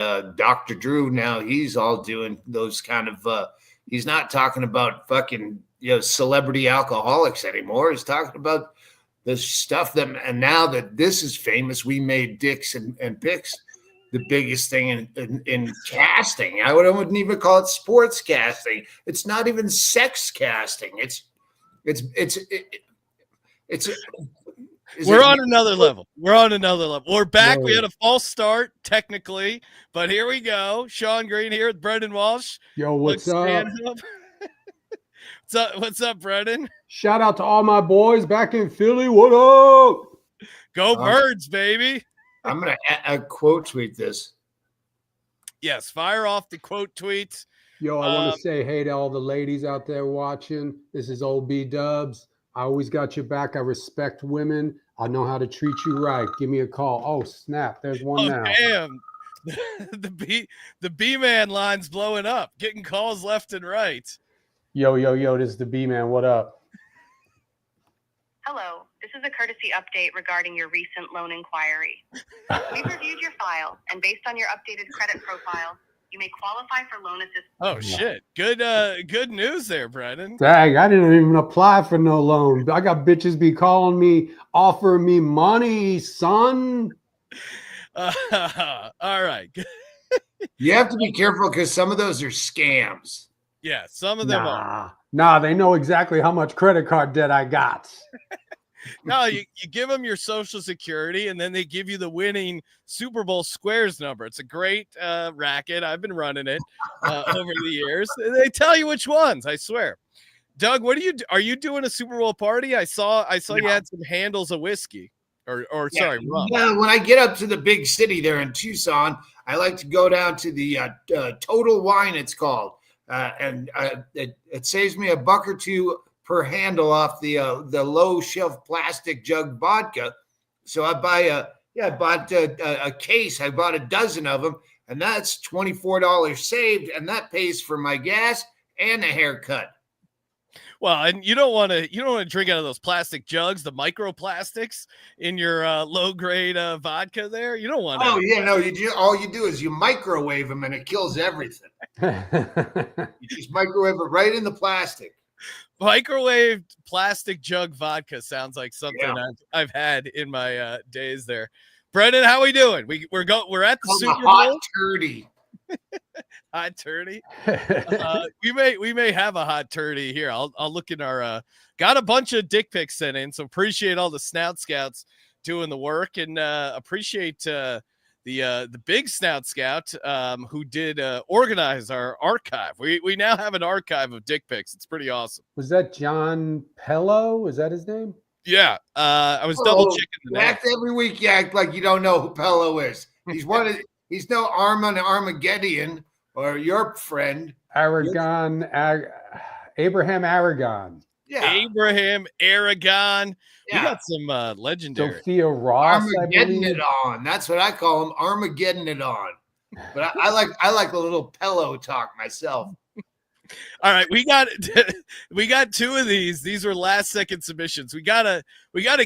Dr. Drew now, he's all doing those kind of he's not talking about fucking celebrity alcoholics anymore. He's talking about the stuff that, and now that this is famous, we made dicks and picks the biggest thing in casting. I wouldn't even call it sports casting. It's not even sex casting. We're on another level. We're back. Whoa. We had a false start, technically, but here we go. Sean Green here with Brendon Walsh. Yo, what's up? What's up, Brendon? Shout out to all my boys back in Philly. What up? Go Birds, baby. I'm going to quote tweet this. Yes, fire off the quote tweets. Yo, I want to say hey to all the ladies out there watching. This is OB Dubs. I always got your back. I respect women. I know how to treat you right. Give me a call. Oh, snap. There's one now. Damn. The B-Man line's blowing up, getting calls left and right. Yo, this is the B-Man. What up? Hello. This is a courtesy update regarding your recent loan inquiry. We've reviewed your file, and based on your updated credit profile, you may qualify for loan assistance. Oh, shit. Good news there, Brendon. Dang, I didn't even apply for no loan. I got bitches be calling me, offering me money, son. All right. You have to be careful because some of those are scams. Yeah, some of them are. Nah, they know exactly how much credit card debt I got. No, you give them your social security, and then they give you the winning Super Bowl squares number. It's a great racket. I've been running it over the years. They tell you which ones, I swear. Doug, are you doing a Super Bowl party? I saw you had some handles of whiskey. Sorry, rum. Yeah, when I get up to the big city there in Tucson, I like to go down to the Total Wine, it's called. And it saves me $1 or $2 per handle off the low shelf plastic jug vodka. So I bought a case. I bought a dozen of them, and that's $24 saved, and that pays for my gas and a haircut. Well, and you don't want to drink out of those plastic jugs, the microplastics in your low grade vodka. There, you don't want to. Oh yeah, no. All you do is you microwave them, and it kills everything. You just microwave it right in the plastic. Microwaved plastic jug vodka sounds like something I've had in my days there. Brendon, how we doing? We're at the Super Bowl. Hot turdy. Hot turdy. We may have a hot turdy here. I'll look in our got a bunch of dick pics sent in, so appreciate all the Snout Scouts doing the work, and appreciate the big Snout Scout who did organize our archive. We now have an archive of dick pics. It's pretty awesome. Was that John Pello? Is that his name? Yeah. I was double checking the name. Every week you act like you don't know who Pello is. He's no Armin Armageddon or your friend. Abraham Aragon. Yeah. Abraham Aragon. Yeah. We got some legendary. Sophia Ross. Armageddon it on. That's what I call him. Armageddon it on. But I like a little Pello talk myself. All right, we got two of these. These were last second submissions. We gotta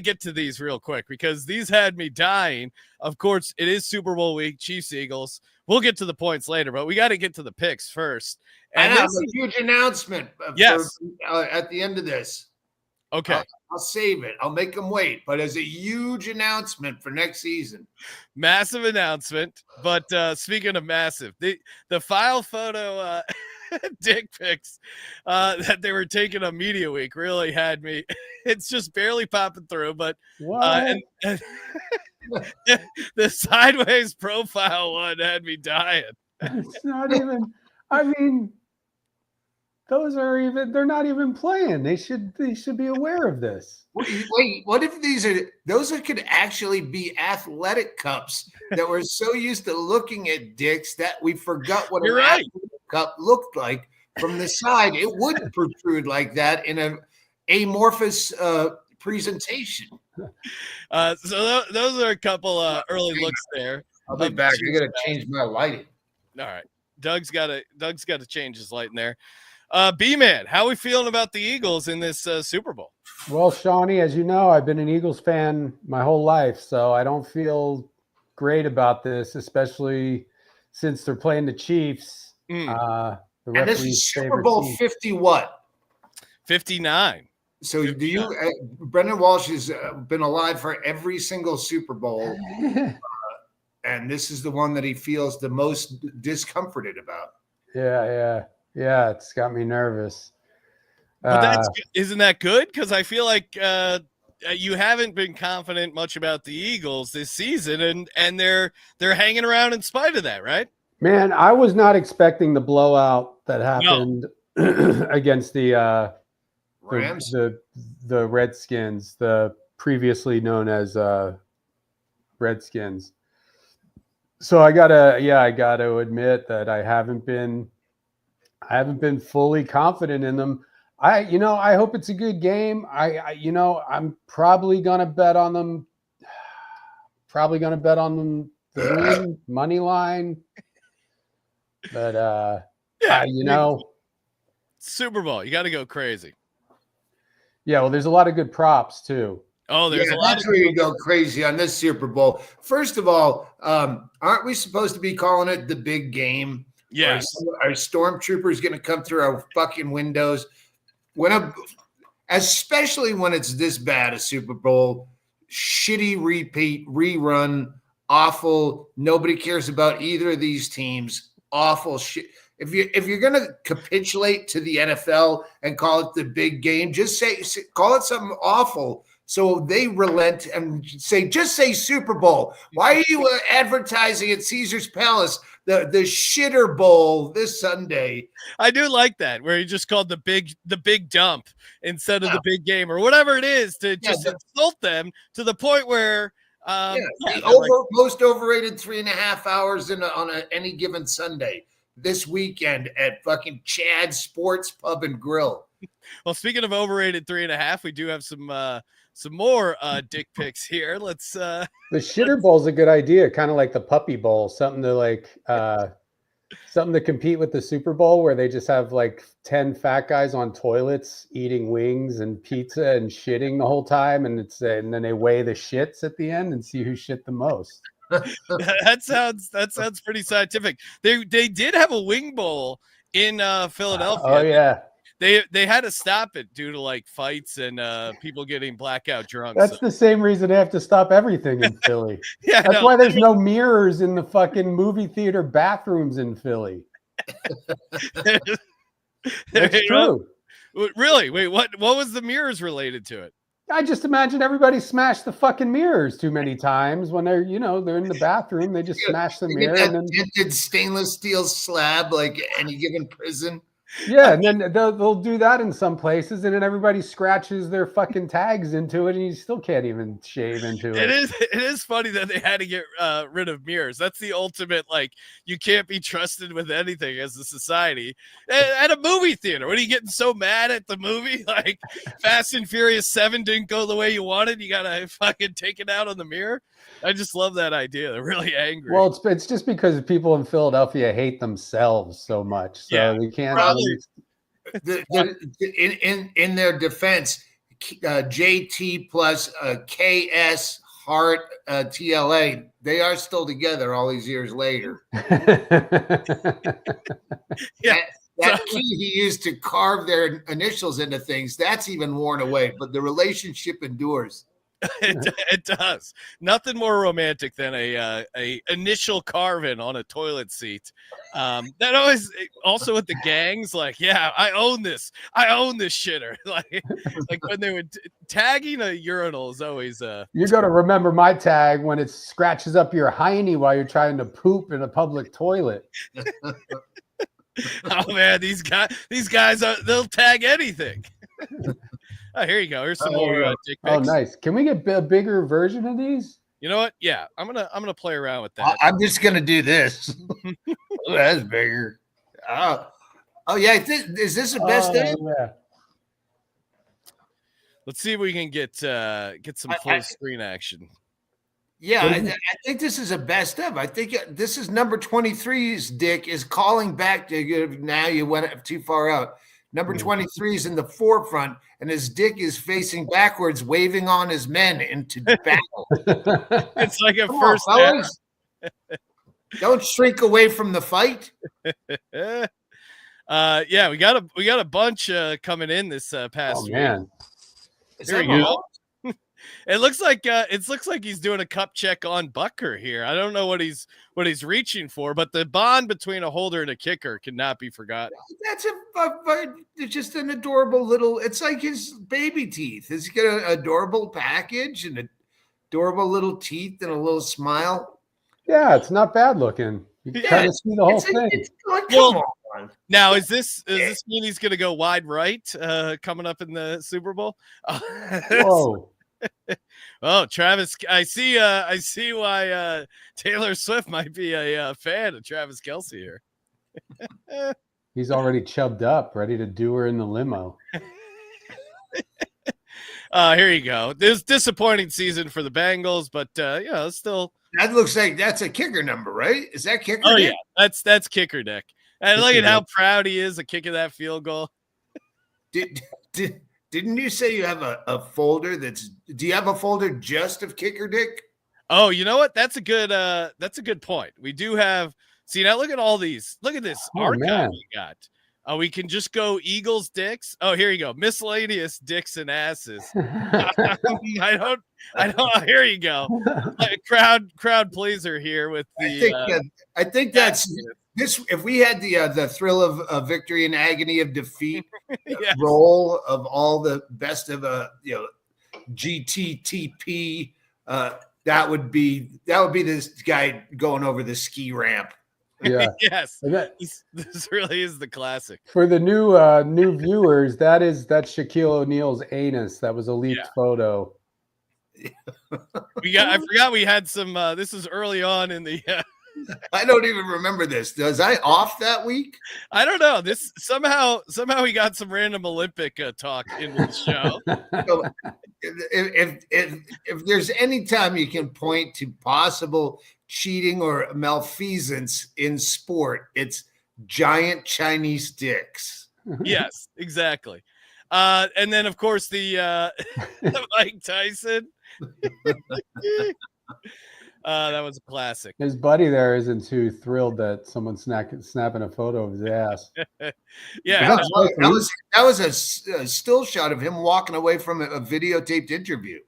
get to these real quick because these had me dying. Of course, it is Super Bowl week, Chiefs Eagles. We'll get to the points later, but we got to get to the picks first. And I have a huge announcement. Yes, at the end of this. Okay, I'll save it. I'll make them wait. But as a huge announcement for next season, massive announcement. But speaking of massive, the file photo. Dick pics that they were taking on Media Week really had me. It's just barely popping through, but and the sideways profile one had me dying. It's not even. I mean, they're not even playing. They should be aware of this. Wait, what if those could actually be athletic cups that we're so used to looking at dicks that we forgot what You're right. Cup looked like from the side. It would protrude like that in an amorphous presentation. So those are a couple early looks there. I'll be back. I gotta change my lighting. All right, Doug's got to change his lighting there. B-Man, how are we feeling about the Eagles in this Super Bowl? Well, Shawnee, as you know, I've been an Eagles fan my whole life, so I don't feel great about this, especially since they're playing the Chiefs. The And this is Super Bowl 50 what? 59. So 59. do you, Brendon Walsh has been alive for every single Super Bowl. And this is the one that he feels the most discomforted about. Yeah. It's got me nervous. But isn't that good? Because I feel like you haven't been confident much about the Eagles this season, and they're hanging around in spite of that, right? Man, I was not expecting the blowout that happened against the Rams, the Redskins, the previously known as Redskins. So I gotta admit that I haven't been fully confident in them. I hope it's a good game. I'm probably gonna bet on them. The win money line. But Super Bowl, you got to go crazy. Yeah, well, there's a lot of good props too. Oh, there's a lot. That's where you go crazy on this Super Bowl. First of all, aren't we supposed to be calling it the big game? Yes. Are stormtroopers going to come through our fucking windows? Especially when it's this bad, a Super Bowl, shitty repeat, rerun, awful. Nobody cares about either of these teams. Awful shit. If you're going to capitulate to the NFL and call it the big game, just call it something awful. So they relent and just say Super Bowl. Why are you advertising at Caesar's Palace the shitter bowl this Sunday? I do like that, where you just called the big dump instead of the big game or whatever it is, to just insult them to the point where most overrated 3.5 hours on any given Sunday this weekend at fucking Chad's Sports Pub and Grill. Well, speaking of overrated 3.5, we do have some more dick pics here. Let's the shitter bowl's a good idea, kind of like the puppy bowl, something to compete with the Super Bowl, where they just have like 10 fat guys on toilets eating wings and pizza and shitting the whole time, and then they weigh the shits at the end and see who shit the most. That sounds pretty scientific. They did have a wing bowl in Philadelphia. Oh yeah. They had to stop it due to like fights and people getting blackout drunk. That's the same reason they have to stop everything in Philly. That's why there's no mirrors in the fucking movie theater bathrooms in Philly. That's true. Really? Wait, what was the mirrors related to it? I just imagine everybody smashed the fucking mirrors too many times when they're in the bathroom. They just smash the mirror and then tinted stainless steel slab like any given prison. Yeah, and then they'll do that in some places, and then everybody scratches their fucking tags into it, and you still can't even shave into it. It is funny that they had to get rid of mirrors. That's the ultimate, like, you can't be trusted with anything as a society. At a movie theater, what are you getting so mad at the movie? Like, Fast and Furious 7 didn't go the way you wanted. You gotta fucking take it out on the mirror. I just love that idea. They're really angry. Well, it's just because people in Philadelphia hate themselves so much, so they can't. In their defense, JT plus KS Hart TLA, they are still together all these years later. That key he used to carve their initials into things, that's even worn away, but the relationship endures. It does. Nothing more romantic than a initial carving on a toilet seat. That always, also with the gangs, like, yeah, I own this shitter. like when they would tagging a urinal is always you got to remember my tag when it scratches up your hiney while you're trying to poop in a public toilet. Oh man, these guys they'll tag anything. Oh, here you go. Here's some more dick pics. Oh, nice. Can we get a bigger version of these? You know what? Yeah, I'm gonna play around with that. I'm just gonna do this. Oh, that's bigger. Oh yeah. Is this the best thing? Yeah. Let's see if we can get some full screen action. Yeah, I think this is a best of. I think this is number 23's dick is calling back to now you went too far out. Number 23 is in the forefront, and his dick is facing backwards, waving on his men into battle. It's like a first down. Don't shrink away from the fight. Yeah, we got a bunch coming in this past week. Man. Is Here that we go. Mahomes? It looks like he's doing a cup check on Bucker here. I don't know what he's reaching for, but the bond between a holder and a kicker cannot be forgotten. That's just an adorable little. It's like his baby teeth. He's got an adorable package and adorable little teeth and a little smile. Yeah, it's not bad looking. You can kind of see the whole thing. Come on. Now, is this mean he's going to go wide right coming up in the Super Bowl? Whoa. Oh, Travis, I see why Taylor Swift might be a fan of Travis Kelce here. He's already chubbed up, ready to do her in the limo. Here you go. This disappointing season for the Bengals, but still. That looks like that's a kicker number, right? Is that kicker? Oh, Nick? yeah, that's kicker Nick. And look at how proud he is of kicking that field goal. Didn't you say you have a folder do you have a folder just of kicker Dick? Oh, you know what? That's a good point. We do have, see now look at all these. Look at this archive we got. We can just go Eagles dicks. Oh, here you go. Miscellaneous dicks and asses. I don't here you go. Crowd pleaser here with the I think that's this. If we had the thrill of victory and agony of defeat yes. roll of all the best of GTTP, that would be this guy going over the ski ramp. Yeah. Yes. This really is the classic. For the new viewers, that's Shaquille O'Neal's anus. That was a leaked photo. I forgot we had some this is early on in the I don't even remember this. Was I off that week? I don't know. This somehow we got some random Olympic talk in the show. So, if there's any time you can point to possible cheating or malfeasance in sport, it's giant Chinese dicks. Yes, exactly. And then of course the Mike Tyson. That was a classic. His buddy there isn't too thrilled that someone's snapping a photo of his ass. Yeah, that was a still shot of him walking away from a videotaped interview.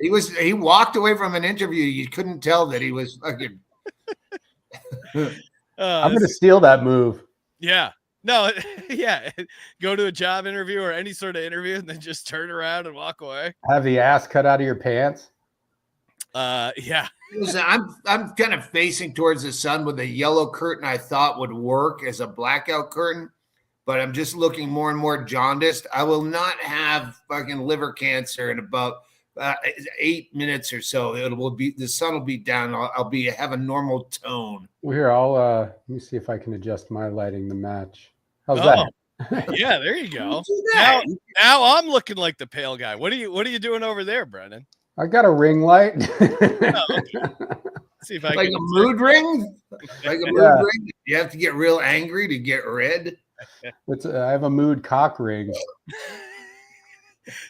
He walked away from an interview. You couldn't tell that he was fucking. I'm going to steal that move. Yeah. No, yeah. Go to a job interview or any sort of interview and then just turn around and walk away. Have the ass cut out of your pants. Yeah. Listen, I'm kind of facing towards the sun with a yellow curtain I thought would work as a blackout curtain, but I'm just looking more and more jaundiced. I will not have fucking liver cancer in about 8 minutes or so. The sun will be down. I'll have a normal tone. Well, here let me see if I can adjust my lighting to match. How's that? Yeah, there you go. Now I'm looking like the pale guy. What are you doing over there, Brendon? I got a ring light. See if I like can a mood ring. Like a mood ring. You have to get real angry to get red. I have a mood cock ring.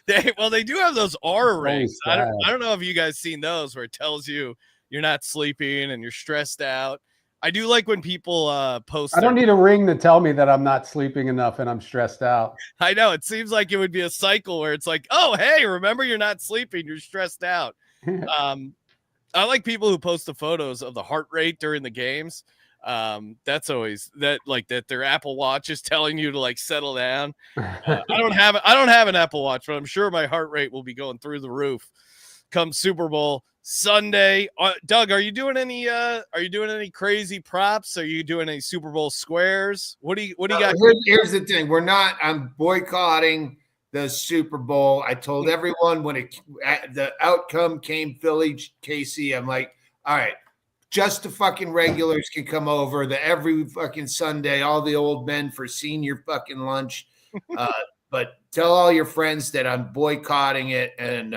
They do have those aura rings. I don't know if you guys seen those where it tells you you're not sleeping and you're stressed out. I do like when people post. I don't need a ring to tell me that I'm not sleeping enough and I'm stressed out. I know. It seems like it would be a cycle where it's like, oh, hey, remember you're not sleeping. You're stressed out. I like people who post the photos of the heart rate during the games. That's always that their Apple Watch is telling you to like settle down. I don't have an Apple Watch, but I'm sure my heart rate will be going through the roof come Super Bowl Sunday. Doug, are you doing any crazy props? Are you doing any Super Bowl squares? What do you got? Here's the thing. I'm boycotting the Super Bowl. I told everyone when the outcome came Philly KC, I'm like, all right, just the fucking regulars can come over. Every fucking Sunday, all the old men for senior fucking lunch. But tell all your friends that I'm boycotting it. And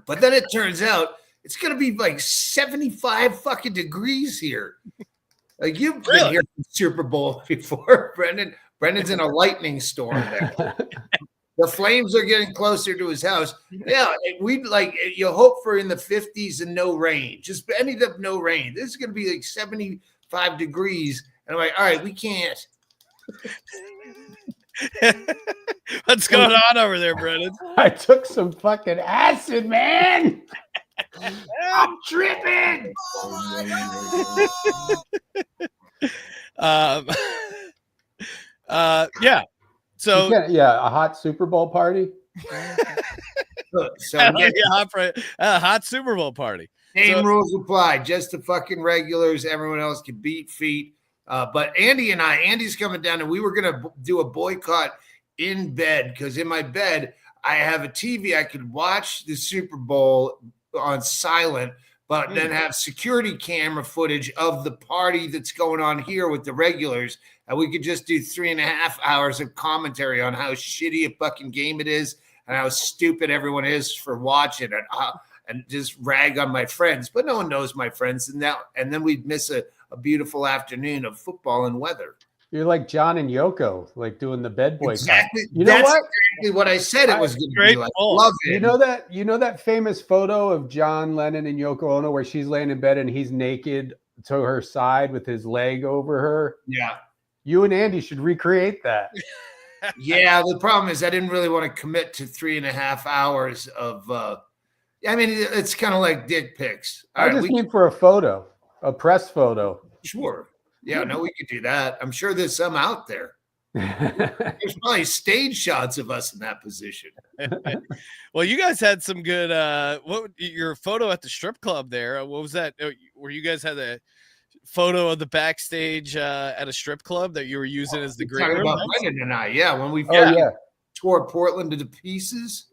but then it turns out it's gonna be like 75 fucking degrees here. Like you've been here for Super Bowl before, Brendon. Brendon's in a lightning storm there. The flames are getting closer to his house. Yeah, we'd like you hope for in the 50s and no rain. Just ended up no rain. This is going to be like 75 degrees. And I'm like, all right, we can't. What's going on over there, Brendon? I took some fucking acid, man. I'm tripping. Yeah. So a hot Super Bowl party. So hot Super Bowl party. Same rules apply. Just the fucking regulars. Everyone else can beat feet. But Andy's coming down, and we were gonna do a boycott in bed because in my bed I have a TV. I could watch the Super Bowl on silent, but then have security camera footage of the party that's going on here with the regulars. And we could just do 3.5 hours of commentary on how shitty a fucking game it is and how stupid everyone is for watching it, and just rag on my friends. But no one knows my friends. And then we'd miss a beautiful afternoon of football and weather. You're like John and Yoko, like doing the bed boycott. Exactly. You know what? Exactly what I said it was going to be like. Goal. Love it. You know that famous photo of John Lennon and Yoko Ono where she's laying in bed and he's naked to her side with his leg over her? Yeah. You and Andy should recreate that. Yeah, the problem is I didn't really want to commit to 3.5 hours of I mean, it's kind of like dick pics. I just need for a photo, a press photo. Sure. Yeah, no, we could do that. I'm sure there's some out there. There's probably stage shots of us in that position. Well, you guys had some good your photo at the strip club there. What was that? Where you guys had a photo of the backstage at a strip club that you were using as the green room? About Brendon and I, when we tore Portland to pieces.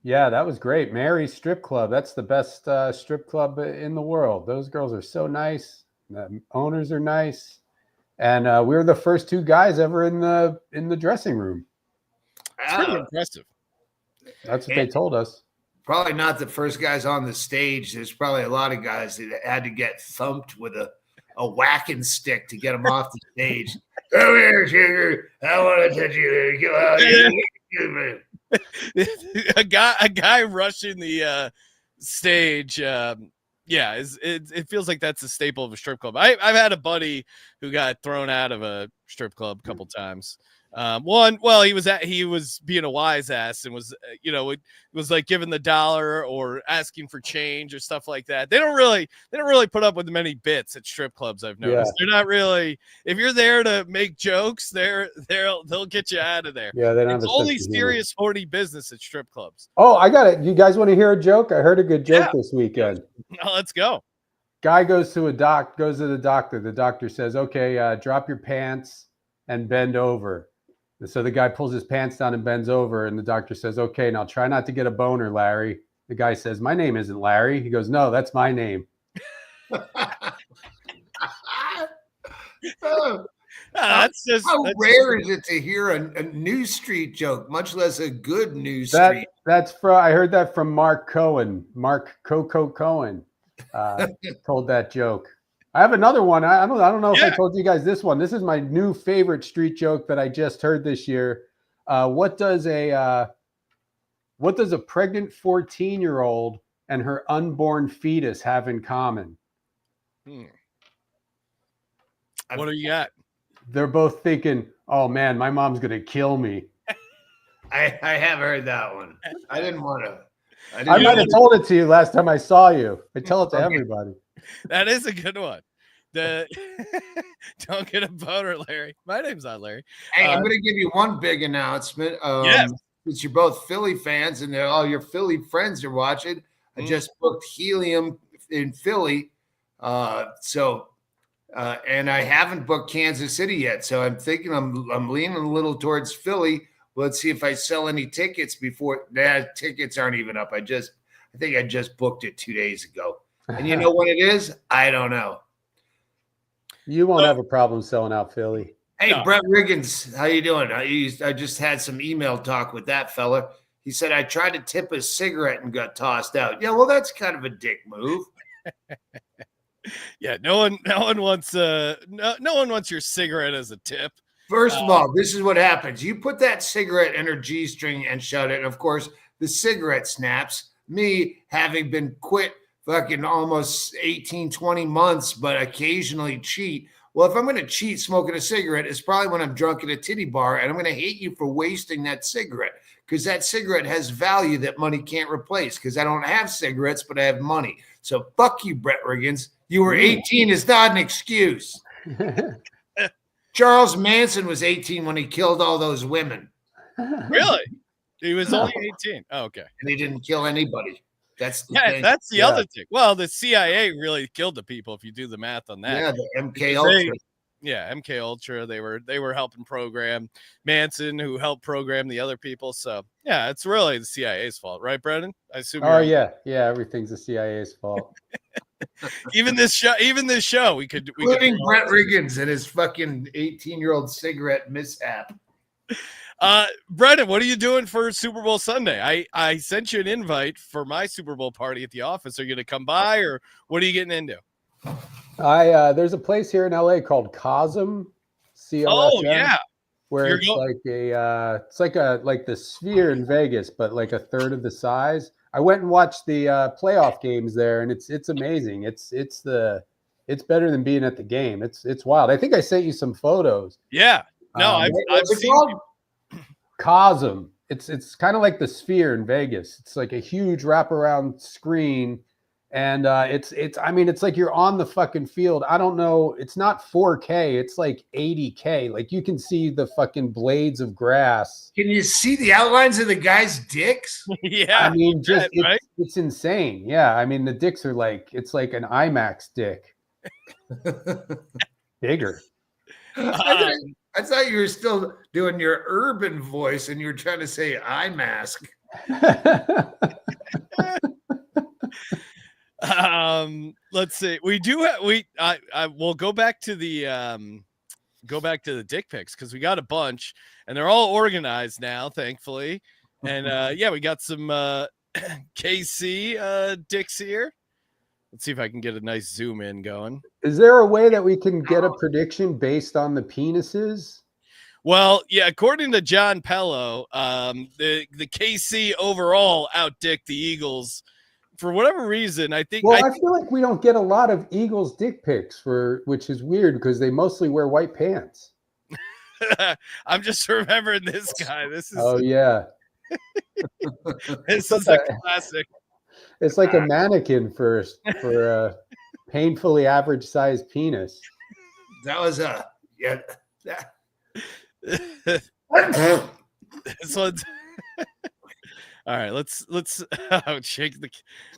Yeah, that was great. Mary's Strip Club. That's the best strip club in the world. Those girls are so nice. The owners are nice. And we were the first 2 guys ever in the dressing room. It's pretty impressive. That's what they told us. Probably not the first guys on the stage. There's probably a lot of guys that had to get thumped with a whacking stick to get them off the stage. Come here, sugar. I want to touch you. a guy rushing the stage. It feels like that's a staple of a strip club. I've had a buddy who got thrown out of a strip club a couple times. He was being a wise ass and was, it was like giving the dollar or asking for change or stuff like that. They don't really put up with many bits at strip clubs. I've noticed. They're not really, if you're there to make jokes, they'll get you out of there. Yeah. They don't it's only serious horny business at strip clubs. Oh, I got it. You guys want to hear a joke? I heard a good joke this weekend. No, let's go. Guy goes to the doctor. The doctor says, okay, drop your pants and bend over. So the guy pulls his pants down and bends over, and the doctor says, okay, now try not to get a boner, Larry. The guy says, my name isn't Larry. He goes, no, that's my name. That's just how rare is it to hear a New Street joke, much less a good New Street? I heard that from Mark Cohen. Mark Coco Cohen told that joke. I have another one. I don't know if I told you guys this one. This is my new favorite street joke that I just heard this year. What does a pregnant 14-year-old and her unborn fetus have in common? What do you got? They're both thinking, oh man, my mom's gonna kill me. I have heard that one. I didn't want to. I might have told it to you last time I saw you. I tell it to everybody. That is a good one. Don't get a boner, Larry. My name's not Larry. Hey, I'm going to give you one big announcement. Since you're both Philly fans and all your Philly friends are watching, I just booked Helium in Philly. And I haven't booked Kansas City yet. So I'm thinking I'm leaning a little towards Philly. Let's see if I sell any tickets before. Tickets aren't even up. I think I just booked it 2 days ago. And you know what it is? I don't know. You won't have a problem selling out Philly. Hey, no. Brett Riggins, how you doing? I just had some email talk with that fella. He said I tried to tip a cigarette and got tossed out. Yeah, well, that's kind of a dick move. Yeah, no one wants your cigarette as a tip. First of all, this is what happens. You put that cigarette in her G-string and shut it. And of course, the cigarette snaps. Me having been quit fucking almost 18, 20 months, but occasionally cheat. Well, if I'm going to cheat smoking a cigarette, it's probably when I'm drunk at a titty bar, and I'm going to hate you for wasting that cigarette because that cigarette has value that money can't replace because I don't have cigarettes, but I have money. So fuck you, Brett Riggins. You were 18 is not an excuse. Charles Manson was 18 when he killed all those women. Really? He was only 18. Oh, okay. And he didn't kill anybody. That's the thing. That's the other thing. Well, the CIA really killed the people if you do the math on that. Yeah, the MK Ultra. MK Ultra. They were helping program Manson, who helped program the other people. So yeah, it's really the CIA's fault, right, Brendon? I assume. Oh yeah, everything's the CIA's fault. even this show, we could including Brett Riggins and his fucking 18-year-old cigarette mishap. Brendon, what are you doing for Super Bowl Sunday? I sent you an invite for my Super Bowl party at the office. Are you going to come by, or what are you getting into? There's a place here in LA called Cosm. C-O-S-M, oh yeah, where it's like the Sphere in Vegas, but like a third of the size. I went and watched the playoff games there, and it's amazing. It's better than being at the game. It's wild. I think I sent you some photos. Yeah, no, I've seen. Cosm. It's kind of like the Sphere in Vegas. It's like a huge wraparound screen, and it's like you're on the fucking field. I don't know. It's not 4K. It's like 80K. Like you can see the fucking blades of grass. Can you see the outlines of the guys' dicks? Yeah, I mean, right? It's insane. Yeah, I mean the dicks are it's like an IMAX dick, bigger. I thought you were still doing your urban voice and you were trying to say eye mask. Let's see. We do have we'll go back to the dick pics because we got a bunch and they're all organized now, thankfully. And we got some KC dicks here. Let's see if I can get a nice zoom in going. Is there a way that we can get a prediction based on the penises? Well, yeah, according to John Pello, the KC overall outdicked the Eagles for whatever reason. I think. Well, I feel like we don't get a lot of Eagles dick pics which is weird because they mostly wear white pants. I'm just remembering this guy. This is. Oh yeah. This is a classic. It's like a mannequin for a painfully average sized penis. That was This one's all right. Let's shake the.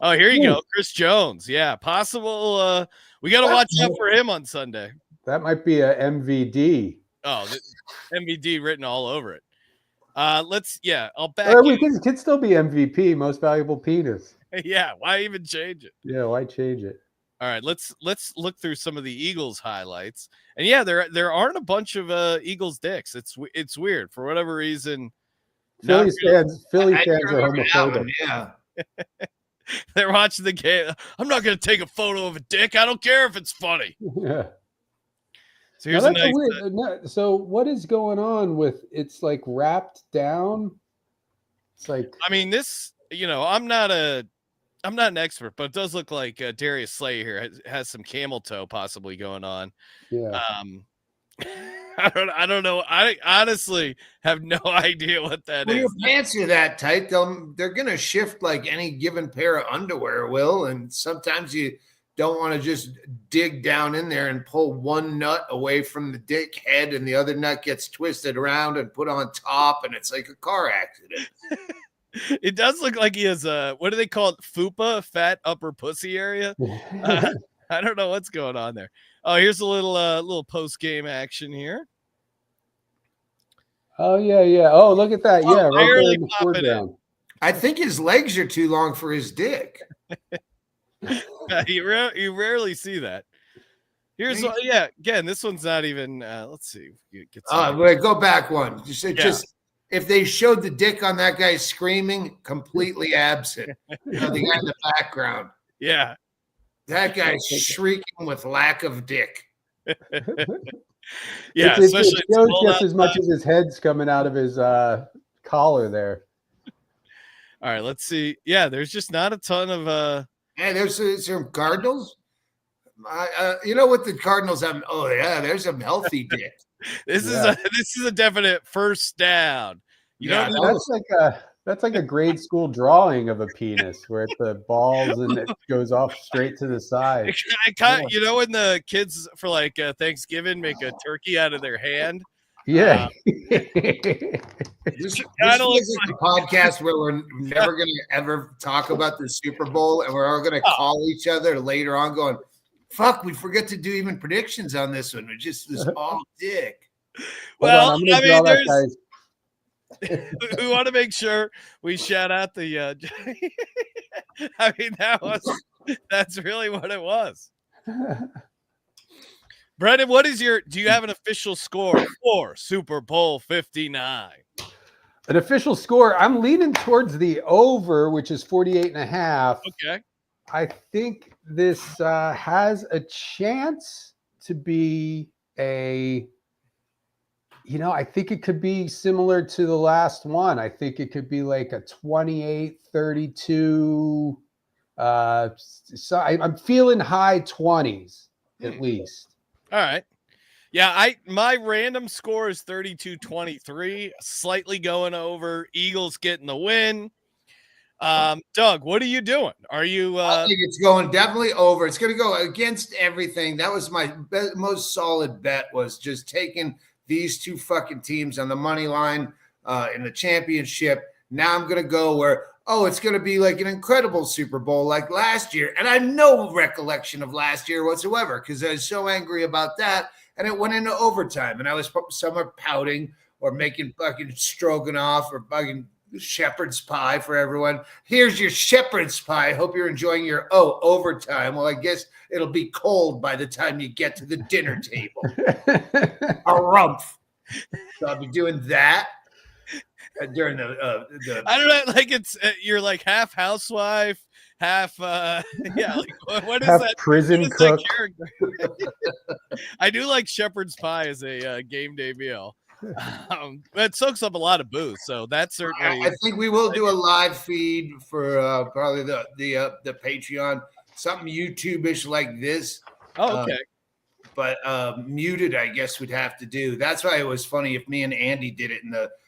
Oh, here you go, Chris Jones. Yeah, possible. We got to watch out for him on Sunday. That might be a MVD. Oh, MVD written all over it. I'll back. Or we can still be MVP, most valuable penis. Yeah, why even change it? Yeah, why change it? All right, let's look through some of the Eagles highlights. And yeah, there aren't a bunch of Eagles dicks. It's weird for whatever reason. Philly fans are homophobic. Yeah. They're watching the game. I'm not going to take a photo of a dick. I don't care if it's funny. Yeah. So here's so what is going on with it's like wrapped down? It's like I mean this, I'm not an expert, but it does look like Darius Slay here has some camel toe possibly going on. Yeah. I don't know. I honestly have no idea what that is. Your pants are that tight, they're going to shift like any given pair of underwear will. And sometimes you don't want to just dig down in there and pull one nut away from the dick head and the other nut gets twisted around and put on top. And it's like a car accident. It does look like he has what do they call it? FUPA, fat upper pussy area. I don't know what's going on there. Oh, here's a little post game action here. Oh yeah. Oh, look at that. Yeah, barely popping in. I think his legs are too long for his dick. You rarely see that. Here's again. This one's not even. Let's see. Wait, go back one. Just if they showed the dick on that guy screaming, completely absent. The guy in the background. Yeah. That guy's shrieking with lack of dick. Yeah, it especially it's shows cold just as much outside. as his head's coming out of his collar there. All right, let's see. Yeah, there's just not a ton of Hey, there's some Cardinals. You know what the Cardinals have? Oh yeah, there's some healthy dick. this Yeah. is a definite first down. You Yeah, don't that That's like a grade school drawing of a penis where it's the balls and it goes off straight to the side. I kind you know when the kids for like Thanksgiving make a turkey out of their hand. Yeah. This kinda feels like a podcast where we're never going to ever talk about the Super Bowl, and we're all going to call each other later on going, fuck, we forget to do even predictions on this one. It's just this all dick. Well, Hold on, I'm gonna I draw mean, that, there's guys. we want to make sure we shout out the I mean that's really what it was. Brendon, do you have an official score for Super Bowl 59? An official score, I'm leaning towards the over, which is 48.5. Okay. I think this has a chance to be I think it could be similar to the last one. I think it could be like a 28-32. So I'm feeling high 20s at least. All right. Yeah, my random score is 32-23, slightly going over. Eagles getting the win. Doug, what are you doing? Are you I think it's going definitely over. It's going to go against everything. That was my most solid bet, was just taking these two fucking teams on the money line in the championship. Now I'm going to go where, it's going to be like an incredible Super Bowl like last year. And I have no recollection of last year whatsoever because I was so angry about that. And it went into overtime. And I was somewhere pouting or making fucking stroganoff or fucking shepherd's pie for everyone. Here's your shepherd's pie. Hope you're enjoying your overtime. Well, I guess it'll be cold by the time you get to the dinner table. A rumph. So I'll be doing that during the I don't know, like it's you're like half housewife, half yeah, like what is half that prison what is cook. that character? I do like shepherd's pie as a game day meal. It soaks up a lot of booze, so that's certainly. I think we will do a live feed for probably the Patreon, something YouTube-ish like this. Oh, okay. But muted, I guess we'd have to do. That's why it was funny if me and Andy did it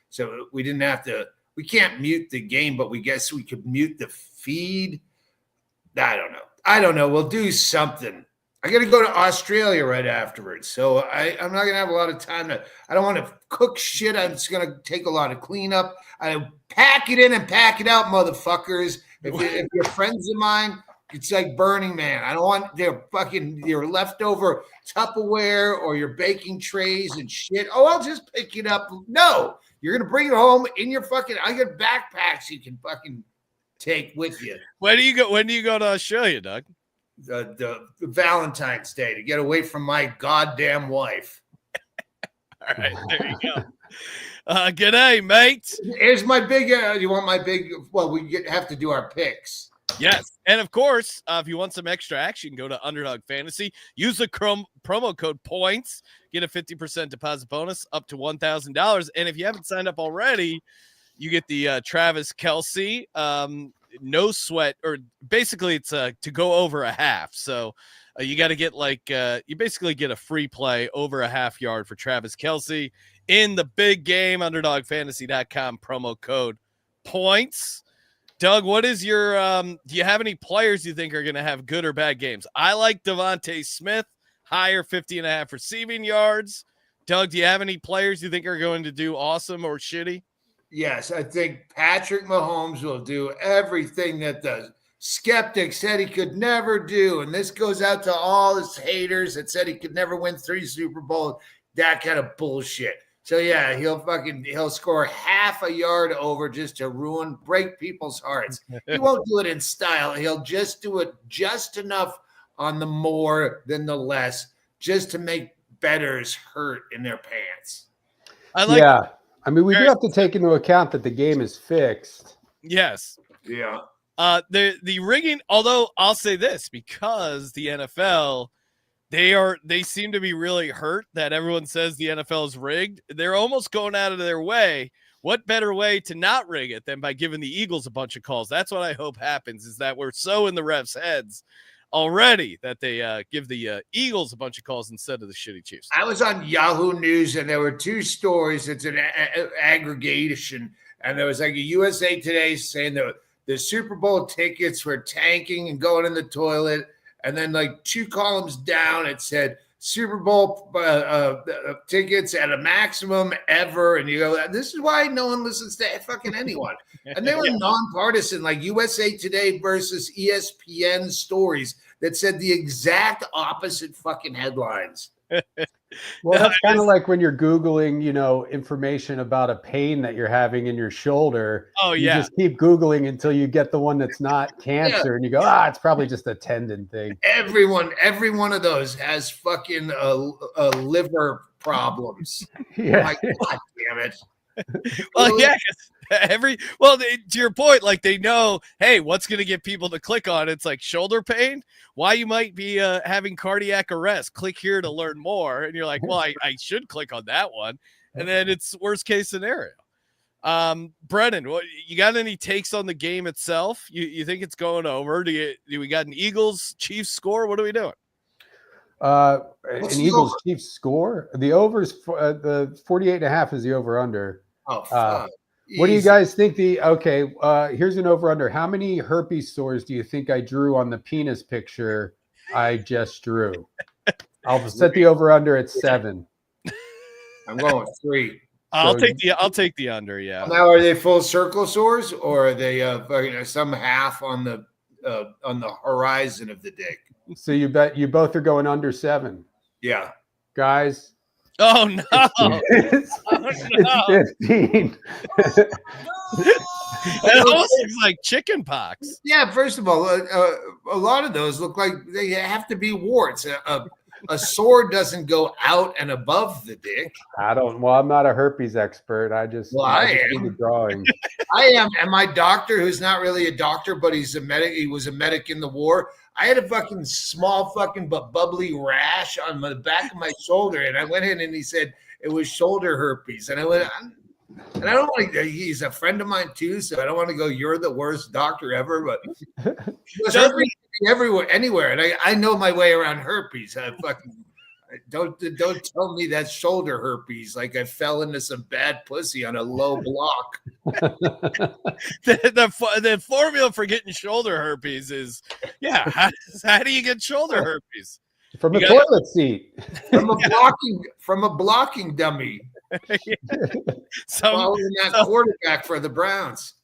so we didn't have to. We can't mute the game, but we guess we could mute the feed. I don't know. We'll do something. I got to go to Australia right afterwards. So I'm not going to have a lot of time I don't want to cook shit. It's going to take a lot of cleanup. I pack it in and pack it out, motherfuckers. If you're friends of mine, it's like Burning Man. I don't want your leftover Tupperware or your baking trays and shit. I'll just pick it up. No, you're going to bring it home in your I got backpacks you can fucking take with you. When do you go to Australia, Doug? The Valentine's Day to get away from my goddamn wife. All right, there you go. G'day, mate. Here's my big. You want my big? Well, have to do our picks. Yes, and of course, if you want some extra action, go to Underdog Fantasy. Use the promo code POINTS. Get a 50% deposit bonus up to $1,000. And if you haven't signed up already, you get the Travis Kelce no sweat, or basically it's to go over a half. So you got to get you basically get a free play over a half yard for Travis Kelce in the big game. UnderdogFantasy.com promo code POINTS. Doug, what is your do you have any players you think are going to have good or bad games? I like Devontae Smith, higher 50.5 receiving yards. Doug, do you have any players you think are going to do awesome or shitty? Yes, I think Patrick Mahomes will do everything that the skeptics said he could never do. And this goes out to all his haters that said he could never win 3 Super Bowls. That kind of bullshit. So yeah, he'll score half a yard over just to break people's hearts. He won't do it in style. He'll just do it just enough on the more than the less, just to make bettors hurt in their pants. Yeah. I mean, we do have to take into account that the game is fixed. Yes. Yeah. The rigging, although I'll say this, because the NFL They seem to be really hurt that everyone says the NFL is rigged. They're almost going out of their way. What better way to not rig it than by giving the Eagles a bunch of calls? That's what I hope happens, is that we're so in the refs' heads already that they give the Eagles a bunch of calls instead of the shitty Chiefs. I was on Yahoo News, and there were two stories. It's an aggregation, and there was like a USA Today saying that the Super Bowl tickets were tanking and going in the toilet, and then like two columns down, it said Super Bowl tickets at a maximum ever, and you go, this is why no one listens to fucking anyone. And they were nonpartisan, like USA Today versus ESPN stories that said the exact opposite fucking headlines. Well, that's kind of like when you're Googling, information about a pain that you're having in your shoulder. Oh, you yeah. just keep Googling until you get the one that's not cancer, and you go, it's probably just a tendon thing. Every one of those has fucking liver problems. Yeah. Like, God damn it. Well, yeah. To your point, like they know, hey, what's going to get people to click on it? It's like shoulder pain. Why you might be having cardiac arrest. Click here to learn more. And you're like, well, I should click on that one. And then it's worst case scenario. Brendon, you got any takes on the game itself? You think it's going over? Do we got an Eagles Chiefs score? What are we doing? An Eagles Chiefs score. The overs, the 48.5 is the over under. Oh, fuck. What do you guys think? Here's an over under. How many herpes sores do you think I drew on the penis picture I just drew? I'll set the over under at 7. I'm going with 3. I'll take the under. Yeah. Now, are they full circle sores, or are they some half on the horizon of the dick? So you bet you both are going under 7. Yeah, guys. Oh no! It's 15. It almost looks like chicken pox. Yeah. First of all, a lot of those look like they have to be warts. A sore doesn't go out and above the dick. I'm not a herpes expert. I am. The drawing. I am. And my doctor, who's not really a doctor, but he's a medic. He was a medic in the war. I had a fucking small but bubbly rash on the back of my shoulder. And I went in and he said it was shoulder herpes. And I went, and I don't like that. He's a friend of mine too. So I don't want to go, you're the worst doctor ever, but herpes everywhere, anywhere. And I know my way around herpes. I fucking don't tell me that's shoulder herpes. Like I fell into some bad pussy on a low block. the formula for getting shoulder herpes is, how do you get shoulder herpes? From a toilet seat. From a blocking dummy. Following that quarterback for the Browns.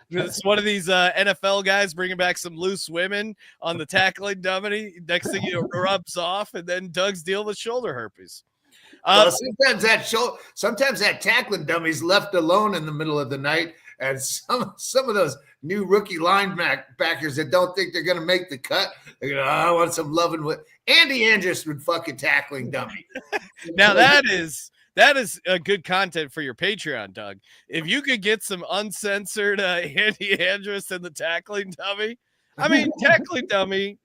It's one of these NFL guys bringing back some loose women on the tackling dummy. Next thing you know, rubs off, and then Doug's dealing with shoulder herpes. Sometimes that tackling dummy's left alone in the middle of the night, and some of those new rookie linebackers that don't think they're going to make the cut, they're going to, I want some loving with Andy Andrus would fucking tackling dummy. Now that is a good content for your Patreon, Doug. If you could get some uncensored Andy Andrus and the tackling dummy, I mean, tackling dummy,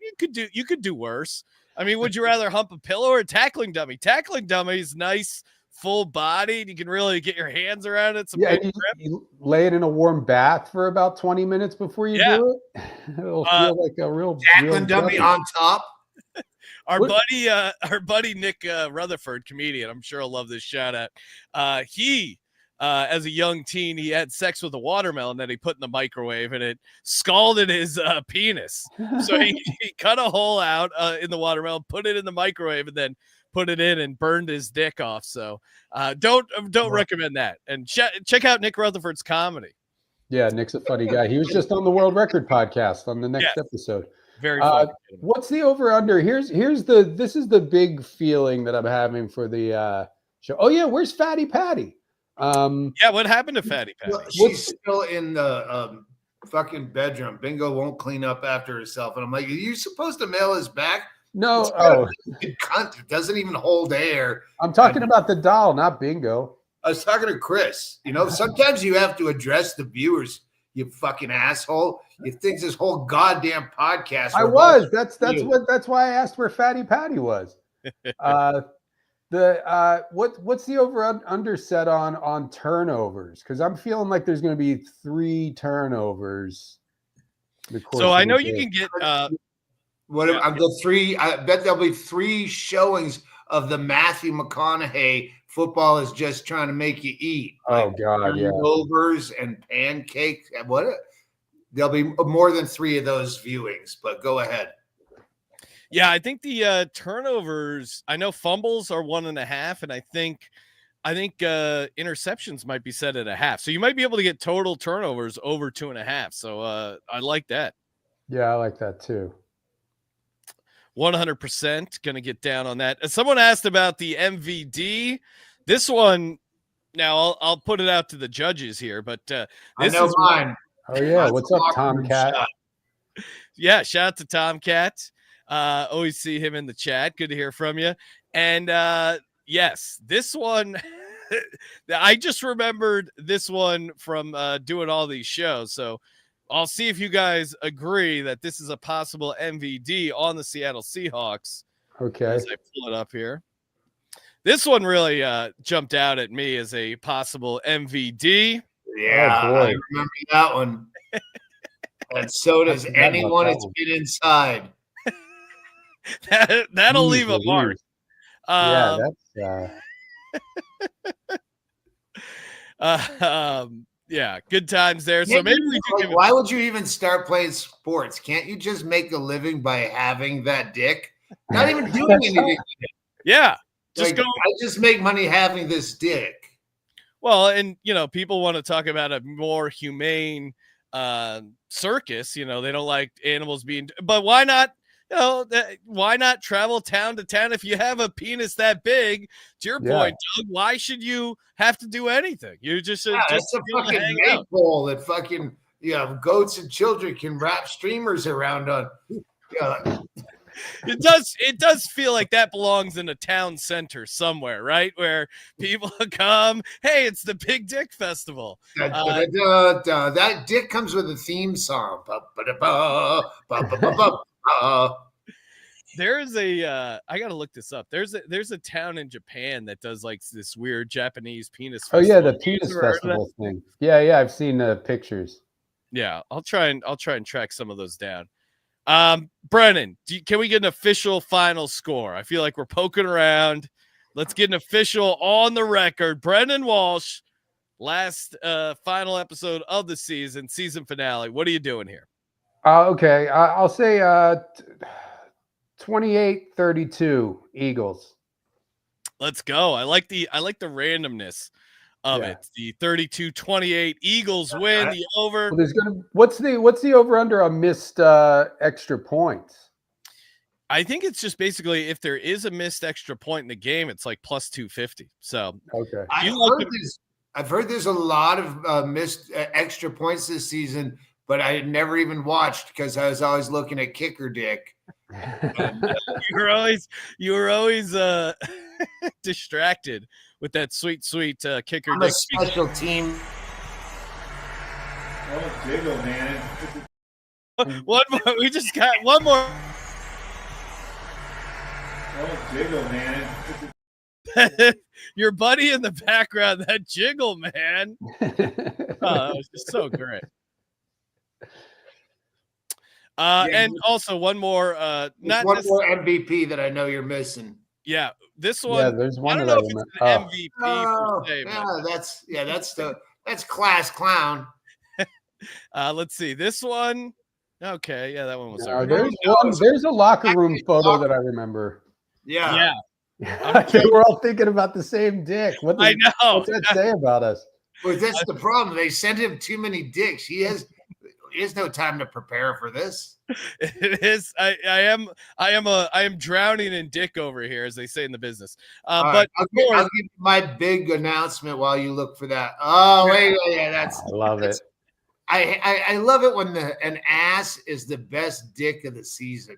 you could do worse. I mean, would you rather hump a pillow or a tackling dummy? Tackling dummy is nice, full bodied. You can really get your hands around it. You lay it in a warm bath for about 20 minutes before you do it. It'll feel like a real tackling dummy on top. Our buddy Nick Rutherford, comedian, I'm sure he'll love this shout out. He, as a young teen, he had sex with a watermelon that he put in the microwave, and it scalded his penis. So he cut a hole out in the watermelon, put it in the microwave, and then put it in and burned his dick off. So don't recommend that. And check out Nick Rutherford's comedy. Yeah, Nick's a funny guy. He was just on the World Record podcast on the next episode. Very funny. What's the over under? This is the big feeling that I'm having for the show. Oh yeah, where's Fatty Patty? What happened to Fatty Patty? Well, she's still in the fucking bedroom. Bingo won't clean up after herself, and I'm like, are you supposed to mail his back? No, cunt. It doesn't even hold air. I'm talking about the doll, not Bingo. I was talking to Chris. Sometimes you have to address the viewers. You fucking asshole! You think this whole goddamn podcast? That's why I asked where Fatty Patty was. What's the over under set on turnovers? Because I'm feeling like there's going to be 3 turnovers. So I know you can get what yeah. the 3? I bet there'll be 3 showings of the Matthew McConaughey football is just trying to make you eat. Oh God, yeah. Turnovers and pancakes. What? There'll be more than 3 of those viewings. But go ahead. Yeah, I think the turnovers. I know fumbles are 1.5, and I think interceptions might be set at 0.5. So you might be able to get total turnovers over 2.5. So I like that. Yeah, I like that too. 100% going to get down on that. Someone asked about the MVD. This one, now I'll put it out to the judges here, but this I know is mine. Oh yeah, what's up, Tomcat? Yeah, shout out to Tomcat. Always see him in the chat. Good to hear from you. And yes, this one, I just remembered this one from doing all these shows. So I'll see if you guys agree that this is a possible MVD on the Seattle Seahawks. Okay. As I pull it up here. This one really jumped out at me as a possible MVD. Yeah, oh, boy. I remember that one. And so does anyone that's been inside. That'll leave a mark. Yeah, that's yeah, good times there. So maybe we do why would you even start playing sports? Can't you just make a living by having that dick? Not even doing anything. Yeah, just go. I just make money having this dick. Well, and people want to talk about a more humane circus. They don't like animals being, but why not? Why not travel town to town if you have a penis that big? To your point, Doug, why should you have to do anything? You just it's a fucking maypole that fucking goats and children can wrap streamers around on. It does feel like that belongs in a town center somewhere, right? Where people come, hey, it's the Big Dick Festival. That dick comes with a theme song. There's a I gotta look this up. There's a town in Japan that does like this weird Japanese penis festival. Oh yeah, the penis festival thing. Yeah, I've seen the pictures. Yeah, I'll try and track some of those down. Brendon, can we get an official final score? I feel like we're poking around. Let's get an official on the record. Brendon Walsh, last final episode of the season finale. What are you doing here? Okay, I'll say 28-32 Eagles. Let's go. I like the randomness of it. The 32-28 Eagles win the over. Well, what's the over under on missed extra points? I think it's just basically if there is a missed extra point in the game, it's like plus 250. So okay, I've heard there's a lot of missed extra points this season, but I had never even watched because I was always looking at kicker dick. And, you were always distracted with that sweet kicker I'm dick. A special team. Oh, jiggle, man. One more. We just got one more. Oh, jiggle, man. Your buddy in the background, that jiggle, man. That was just so great. And also one more, more MVP that I know you're missing. Yeah, this one. Yeah, there's one I don't know if it's an MVP per se. That's class clown. Let's see this one. Okay, yeah, that one was. There's a locker room photo that I remember. Yeah. They were all thinking about the same dick. I know. What's that say about us? Well, that's the problem. They sent him too many dicks. He has no time to prepare for this. It is. I am drowning in dick over here, as they say in the business. But I'll give you my big announcement while you look for that. Oh wait, that's. I love it. I love it when an ass is the best dick of the season.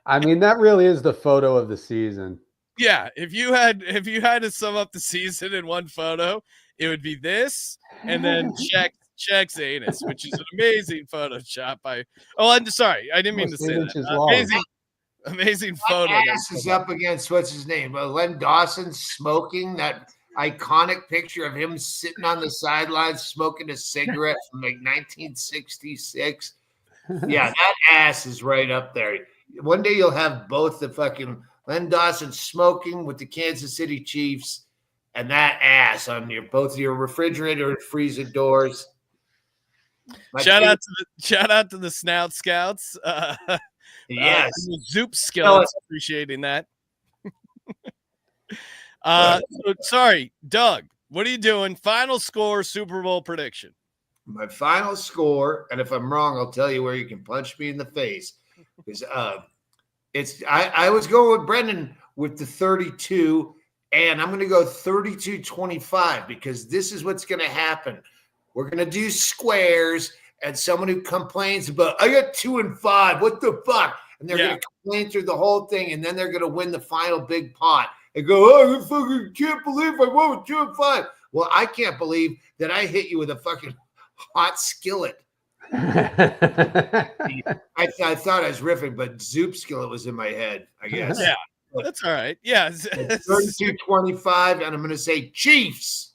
I mean, that really is the photo of the season. Yeah, if you had to sum up the season in one photo, it would be this, and then Shaq's anus, which is an amazing Photoshop by. Oh, I'm sorry, I didn't mean to say that. Amazing My photo. ass is up against what's his name? Len Dawson smoking that iconic picture of him sitting on the sidelines smoking a cigarette from like 1966. Yeah, that ass is right up there. One day you'll have both the fucking Len Dawson smoking with the Kansas City Chiefs and that ass on your both your refrigerator and freezer doors. Shout out to the Snout Scouts. Yes. Zoop Skillets, appreciating that. So, sorry, Doug, what are you doing? Final score, Super Bowl prediction. My final score, and if I'm wrong, I'll tell you where you can punch me in the face. Because I was going with Brendon with the 32, and I'm going to go 32-25 because this is what's going to happen. We're going to do squares, and someone who complains about, I got 2 and 5, what the fuck? And they're going to complain through the whole thing, and then they're going to win the final big pot. And go, oh, I fucking can't believe I won with 2 and 5. Well, I can't believe that I hit you with a fucking hot skillet. I thought I was riffing, but Zoop skillet was in my head, I guess. Yeah, that's all right. Yeah. 32-25, and I'm going to say Chiefs.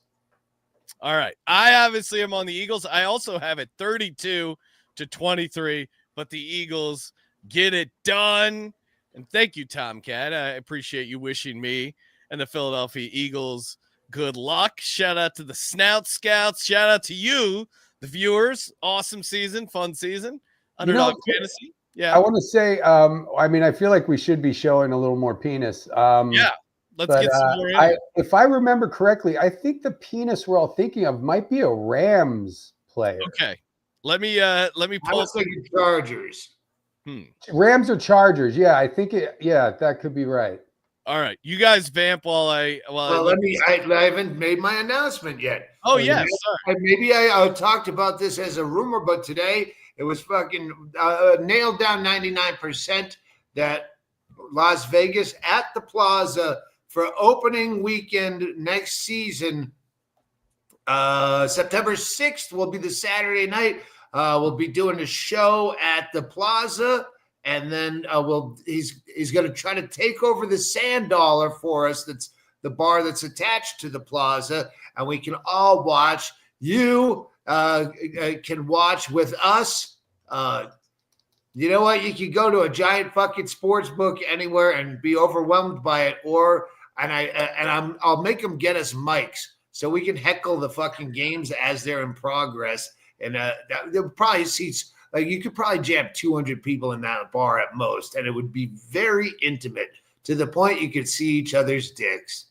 All right. I obviously am on the Eagles. I also have it 32-23, but the Eagles get it done. And thank you, Tomcat. I appreciate you wishing me and the Philadelphia Eagles good luck. Shout out to the Snout Scouts. Shout out to you, the viewers. Awesome season, fun season. Underdog Fantasy. Yeah. I want to say, I mean, I feel like we should be showing a little more penis. Yeah. Let's get some more in. If I remember correctly, I think the penis we're all thinking of might be a Rams player. Okay. Let me I pull was thinking Chargers. Rams or Chargers. Yeah, I think that could be right. All right. You guys vamp while I haven't made my announcement yet. Oh, yes. Maybe I talked about this as a rumor, but today it was fucking nailed down 99% that Las Vegas at the Plaza for opening weekend next season, September 6th will be the Saturday night. We'll be doing a show at the Plaza, and then he's going to try to take over the Sand Dollar for us. That's the bar that's attached to the Plaza, and we can all watch. You can watch with us. You know what? You can go to a giant fucking sports book anywhere and be overwhelmed by it, I'll make them get us mics so we can heckle the fucking games as they're in progress. And they'll probably seats like you could probably jam 200 people in that bar at most, and it would be very intimate to the point you could see each other's dicks.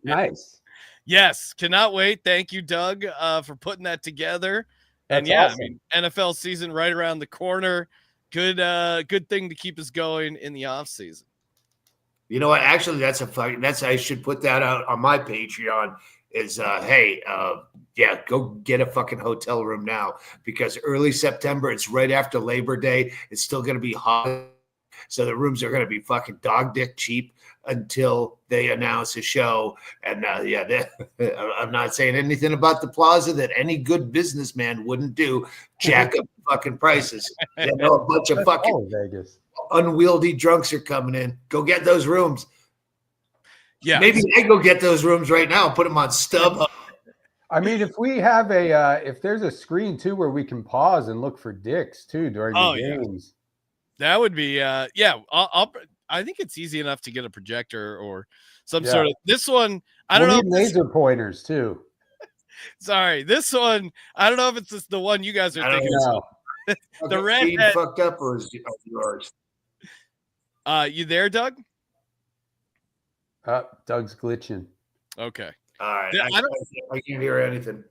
Nice. Yes, cannot wait. Thank you, Doug, for putting that together. That's and awesome. I mean, NFL season right around the corner. Good thing to keep us going in the off season. You know what? Actually, I should put that out on my Patreon. Go get a fucking hotel room now because early September, it's right after Labor Day. It's still going to be hot. So the rooms are going to be fucking dog dick cheap until they announce a show. And I'm not saying anything about the Plaza that any good businessman wouldn't do. Jack up fucking prices. You know, a bunch of fucking Vegas. Unwieldy drunks are coming in. Go get those rooms. Yeah, maybe I go get those rooms right now and put them on StubHub. I mean, if we have if there's a screen too where we can pause and look for dicks too during the games, that would be I think it's easy enough to get a projector or some sort of this one. I don't know. Laser pointers too. Sorry, this one. I don't know if it's the one you guys are thinking. The redhead fucked up or is yours? You there, Doug? Doug's glitching. Okay. All right. I can't hear anything.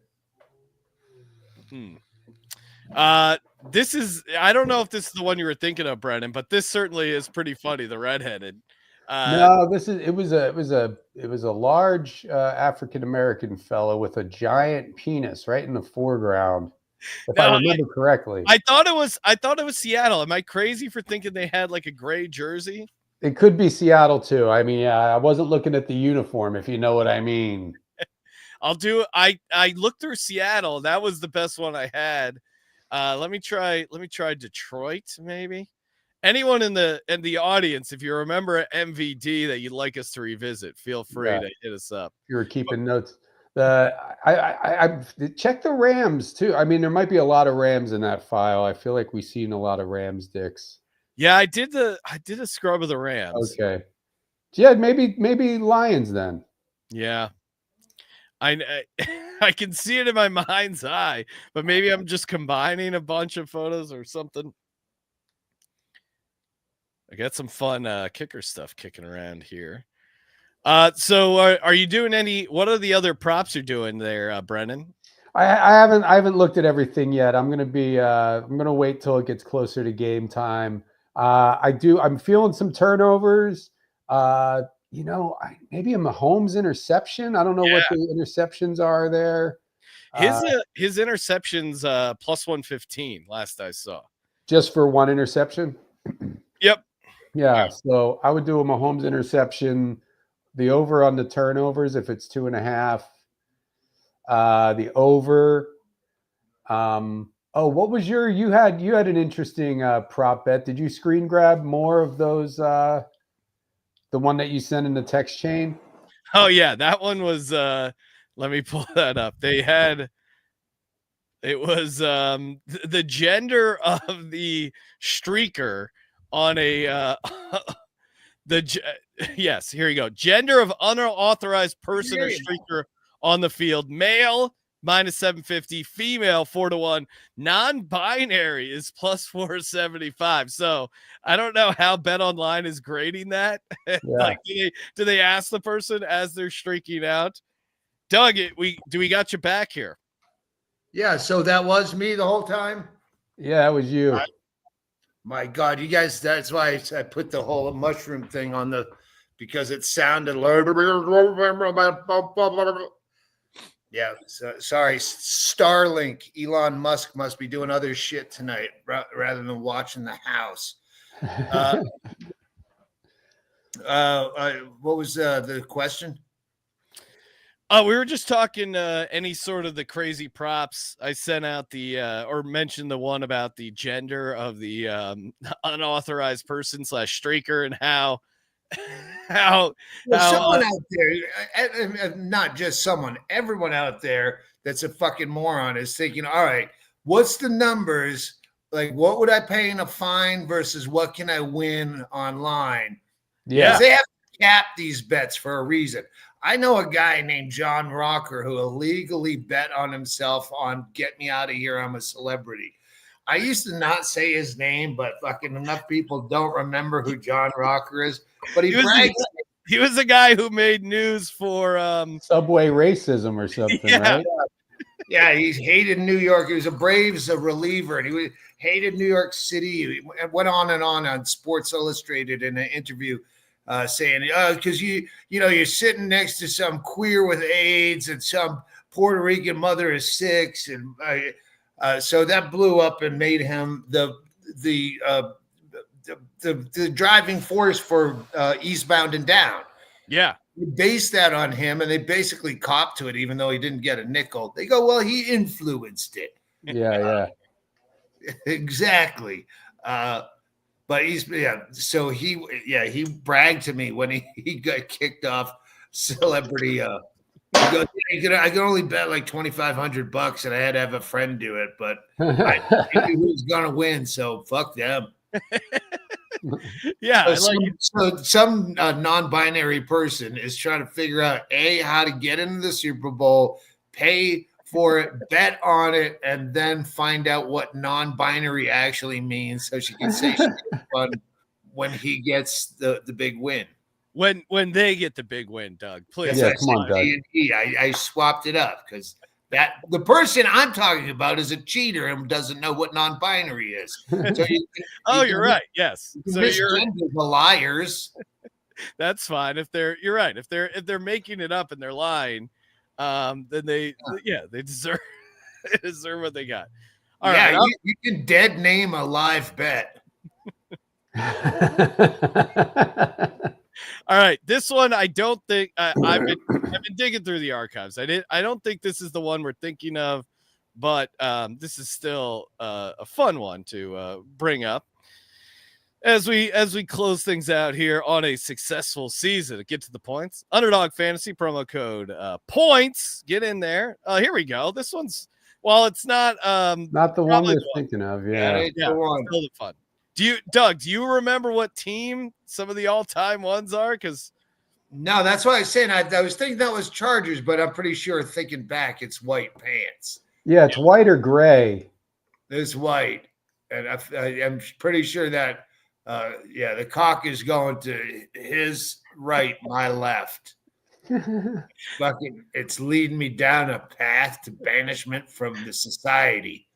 This is. I don't know if this is the one you were thinking of, Brendon, but this certainly is pretty funny. The redheaded. No, it was a large African American fellow with a giant penis right in the foreground. If I remember correctly, I thought it was Seattle. Am I crazy for thinking they had like a gray jersey? It could be Seattle too. I mean, I wasn't looking at the uniform, if you know what I mean. I looked through Seattle. That was the best one I had. Let me try Detroit maybe. anyone in the audience, if you remember MVD that you'd like us to revisit, feel free to hit us up. You were keeping notes. I check the Rams too. I mean, there might be a lot of Rams in that file. I feel like we've seen a lot of Rams dicks. Yeah, I did a scrub of the Rams. Okay. Yeah, maybe Lions then. Yeah. I can see it in my mind's eye, but maybe I'm just combining a bunch of photos or something. I got some fun kicker stuff kicking around here. So are you doing what are the other props you're doing there, Brendon? I haven't looked at everything yet. I'm gonna wait till it gets closer to game time. I'm feeling some turnovers. Maybe a Mahomes interception. I don't know what the interceptions are there. His interceptions plus 115 last I saw. Just for one interception? Yep. Yeah. So I would do a Mahomes interception, the over on the turnovers if it's 2.5. The over. What was you had an interesting prop bet. Did you screen grab more of those? The one that you sent in the text chain? Oh yeah, that one was let me pull that up. It was the gender of the streaker on a yes, here you go. Gender of unauthorized person or streaker on the field. Male -750, female 4-1, non-binary is plus 475. So I don't know how Bet Online is grading that. Like, do they ask the person as they're streaking out? Doug, we got you back here. Yeah, so that was me the whole time. Yeah, that was you. My God, you guys, that's why I put the whole mushroom thing on because it sounded yeah, so, sorry, Starlink. Elon Musk must be doing other shit tonight rather than watching the house. What was the question? We were just talking any sort of the crazy props. I sent out or mentioned the one about the gender of the unauthorized person / streaker and how someone out there, not just someone, everyone out there that's a fucking moron is thinking, all right, what's the numbers? Like, what would I pay in a fine versus what can I win online? Yeah. They have to cap these bets for a reason. I know a guy named John Rocker who illegally bet on himself on Get Me Out of Here, I'm a Celebrity. I used to not say his name, but fucking enough people don't remember who John Rocker is. But he was the guy who made news for subway racism or something, right? Yeah, he hated New York. He was a Braves reliever, and he hated New York City. He went on Sports Illustrated in an interview saying, because you're sitting next to some queer with AIDS and some Puerto Rican mother is 6, and so that blew up and made him the driving force for Eastbound and Down. Yeah. They based that on him, and they basically copped to it, even though he didn't get a nickel. They go, well, he influenced it. Yeah. Exactly. But so he bragged to me when he got kicked off Celebrity. He goes, I could only bet like $2,500, and I had to have a friend do it, but I knew who was gonna win, so fuck them. Yeah, so some non-binary person is trying to figure out how to get into the Super Bowl, pay for it, bet on it, and then find out what non-binary actually means, so she can say she's fun when he gets the big win. When they get the big win, Doug, please. Yeah, come on, Doug. I swapped it up because the person I'm talking about is a cheater and doesn't know what non-binary is. So you're right. Yes. So you're the liars. That's fine. You're right. If they're making it up and they're lying, then they deserve what they got. All right. You can dead name a live bet. All right, this one I don't think I've been digging through the archives. I don't think this is the one we're thinking of, but this is still a fun one to bring up. As we close things out here on a successful season, get to the points. Underdog Fantasy promo code points. Get in there. Here we go. This one's it's not Not the one probably we're the one. thinking of. That Yeah. ain't the one. Still the fun. Doug, do you remember what team some of the all-time ones are? Because No, that's why I was saying I was thinking that was Chargers, but I'm pretty sure thinking back, it's white pants. Yeah, it's white or gray. It's white, and I'm pretty sure that the cock is going to his right, my left. Fucking, it's leading me down a path to banishment from the society.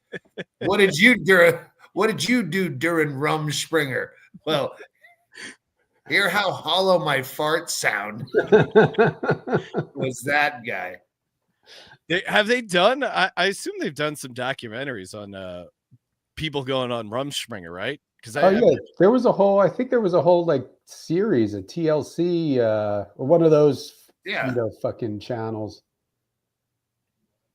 What did you do? What did you do during Rumspringer? Well, hear how hollow my farts sound. Was that guy? have they done? I assume they've done some documentaries on people going on Rumspringer, right? Because there was a whole. I think there was a whole like series, a TLC, or one of those. Fucking channels.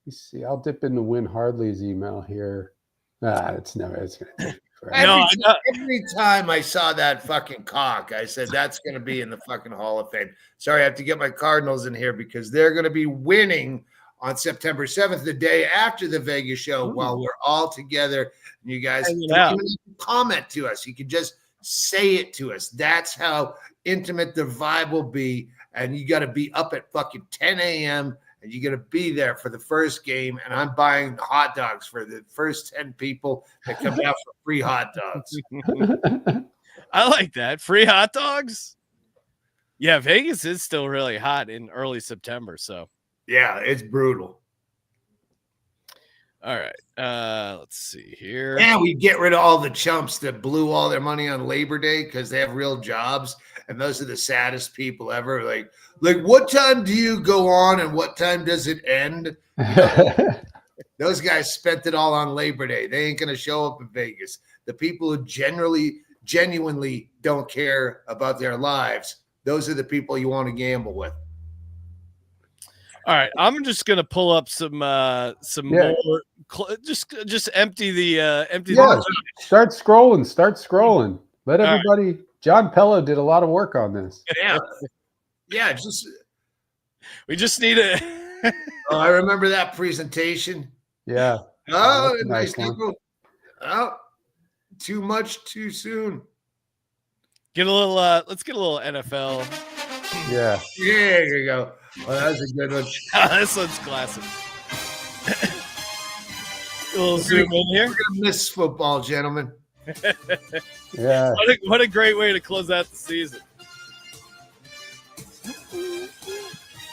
You see, I'll dip into Win Hardley's email here. It's gonna take forever. Every time I saw that fucking cock, I said that's gonna be in the fucking Hall of Fame. Sorry, I have to get my Cardinals in here because they're gonna be winning on September 7th, the day after the Vegas show, while we're all together. And you guys can comment to us. You can just say it to us. That's how intimate the vibe will be. And you got to be up at fucking 10 a.m. and you got to be there for the first game. And I'm buying hot dogs for the first 10 people that come out for free hot dogs. I like that. Free hot dogs. Yeah, Vegas is still really hot in early September. So yeah, it's brutal. All right. Let's see here. Yeah, we get rid of all the chumps that blew all their money on Labor Day because they have real jobs. And those are the saddest people ever. Like what time do you go on and what time does it end? Those guys spent it all on Labor Day. They ain't going to show up in Vegas. The people who genuinely don't care about their lives, those are the people you want to gamble with. All right, I'm just gonna pull up some more. Just empty the empty. Yeah, start scrolling. Let everybody. Right. John Pello did a lot of work on this. Yeah. We just need it. Oh, I remember that presentation. Yeah. Oh, nice people. Oh, too much too soon. Get a little. Let's get a little NFL. Yeah. There you go. Well, that was a good one. This one's classic. A little zoom in here. We're gonna miss football, gentlemen. Yeah. What a great way to close out the season.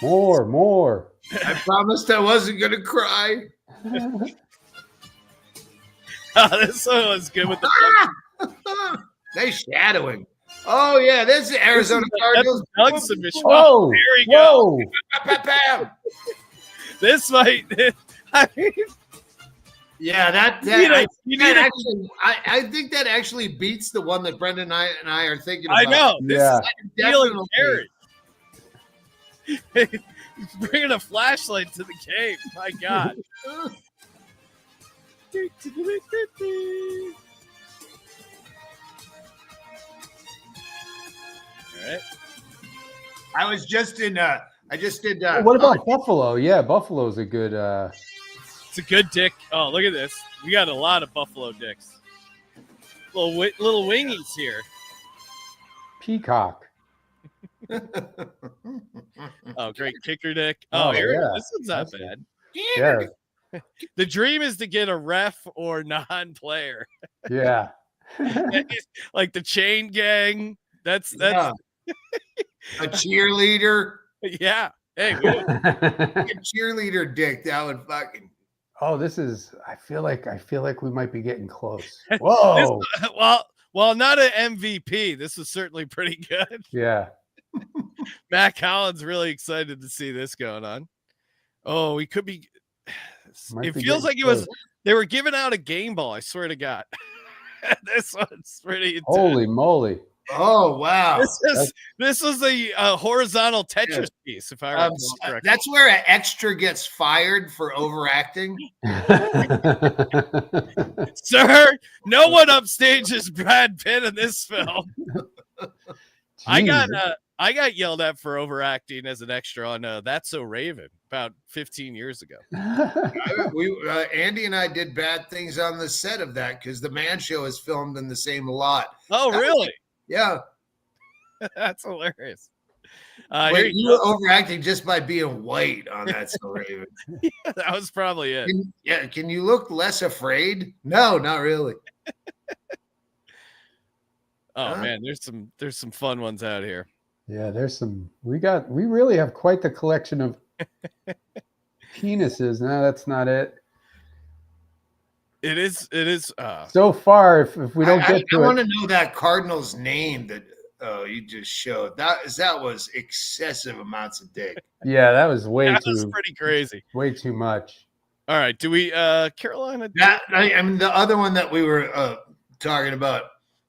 More. I promised I wasn't gonna cry. This one was good with the nice shadowing. Oh yeah, this is Arizona Cardinals. Doug's submission. Oh, there we go. This might. I mean, yeah, I think that actually beats the one that Brendon and I are thinking about. I know. This is definitely He's bringing a flashlight to the game. My God. All right. I was just in. I just did. What about Buffalo? Yeah, Buffalo's a good. It's a good dick. Oh, look at this. We got a lot of Buffalo dicks. Little wingies here. Peacock. Oh, great kicker dick. Oh, here. This one's not bad. Yeah. The dream is to get a ref or non-player. Yeah. Like the chain gang. That's a cheerleader. Yeah. Hey, a cheerleader dick. That would fucking. Oh, this is. I feel like we might be getting close. Whoa. Well, not an MVP. This was certainly pretty good. Yeah. Matt Collins really excited to see this going on. Oh, we could be. It feels like it was. They were giving out a game ball. I swear to God. This one's pretty intense. Holy moly. Oh wow. This was a horizontal Tetris piece, if I recall correctly. That's where an extra gets fired for overacting. Sir, no one upstages Brad Pitt in this film. I got yelled at for overacting as an extra on That's So Raven about 15 years ago. Andy and I did bad things on the set of that because the Man Show is filmed in the same lot. Oh, really? Yeah. That's hilarious. Wait, you were overacting just by being white on That's So Raven. Yeah, that was probably it. Can you look less afraid? No, not really. Oh man, there's some fun ones out here. Yeah, there's some. We really have quite the collection of penises. No, that's not it. It is. So far, if we don't get to I want to know that Cardinal's name that you just showed. That was excessive amounts of dick. Yeah, that was was pretty crazy. Way too much. All right, do we Carolina? I mean, the other one that we were talking about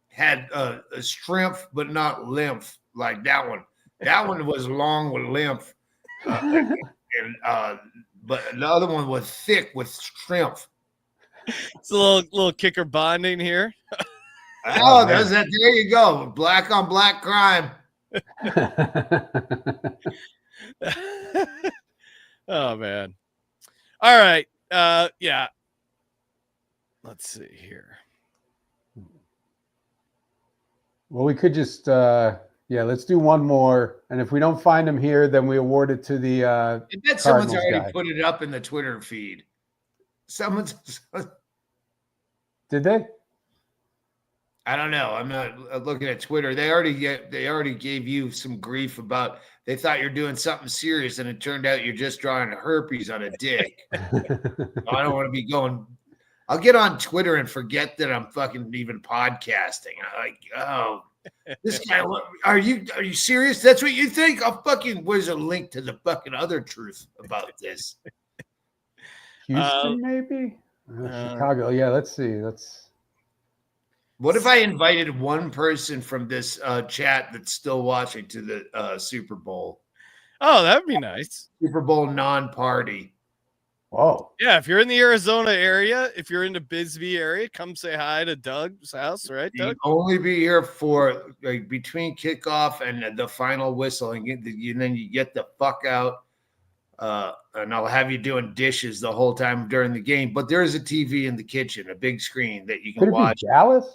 had a strength but not lymph, like that one. That one was long with lymph, but the other one was thick with strength. It's a little kicker bonding here. Oh, there's that. There you go. Black on black crime. Oh man. All right. Yeah. Let's see here. Well, we could just let's do one more, and if we don't find them here, then we award it to the I bet someone's Cardinals already guy. put it up in the Twitter feed. Did they? I don't know. I'm not looking at Twitter. They already gave you some grief about they thought you're doing something serious, and it turned out you're just drawing herpes on a dick. I don't want to be going. I'll get on Twitter and forget that I'm fucking even podcasting. I'm like, oh, this guy. Are you serious? That's what you think? I'll fucking. Where's a link to the fucking other truth about this? Houston, maybe? Chicago. Yeah, let's see. What if I invited one person from this chat that's still watching to the Super Bowl? Oh, that'd be nice. Super Bowl non-party. Whoa. Yeah, if you're in the Arizona area, if you're in the Bisbee area, come say hi to Doug's house, right, Doug? You only be here for between kickoff and the final whistle, and then you get the fuck out. And I'll have you doing dishes the whole time during the game. But there is a TV in the kitchen, a big screen that you can watch. Dallas?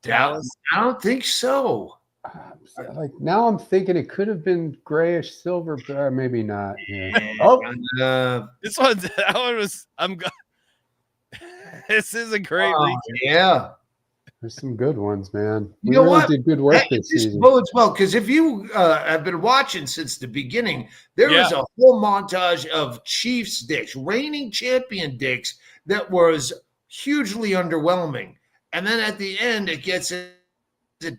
I don't think so. Like now, I'm thinking it could have been grayish silver, but maybe not. Yeah. This one. This is a great. Yeah. There's some good ones, man. You know what? Did good work this season. Bodes well, because if you have been watching since the beginning, there was a whole montage of Chiefs dicks, reigning champion dicks, that was hugely underwhelming. And then at the end, it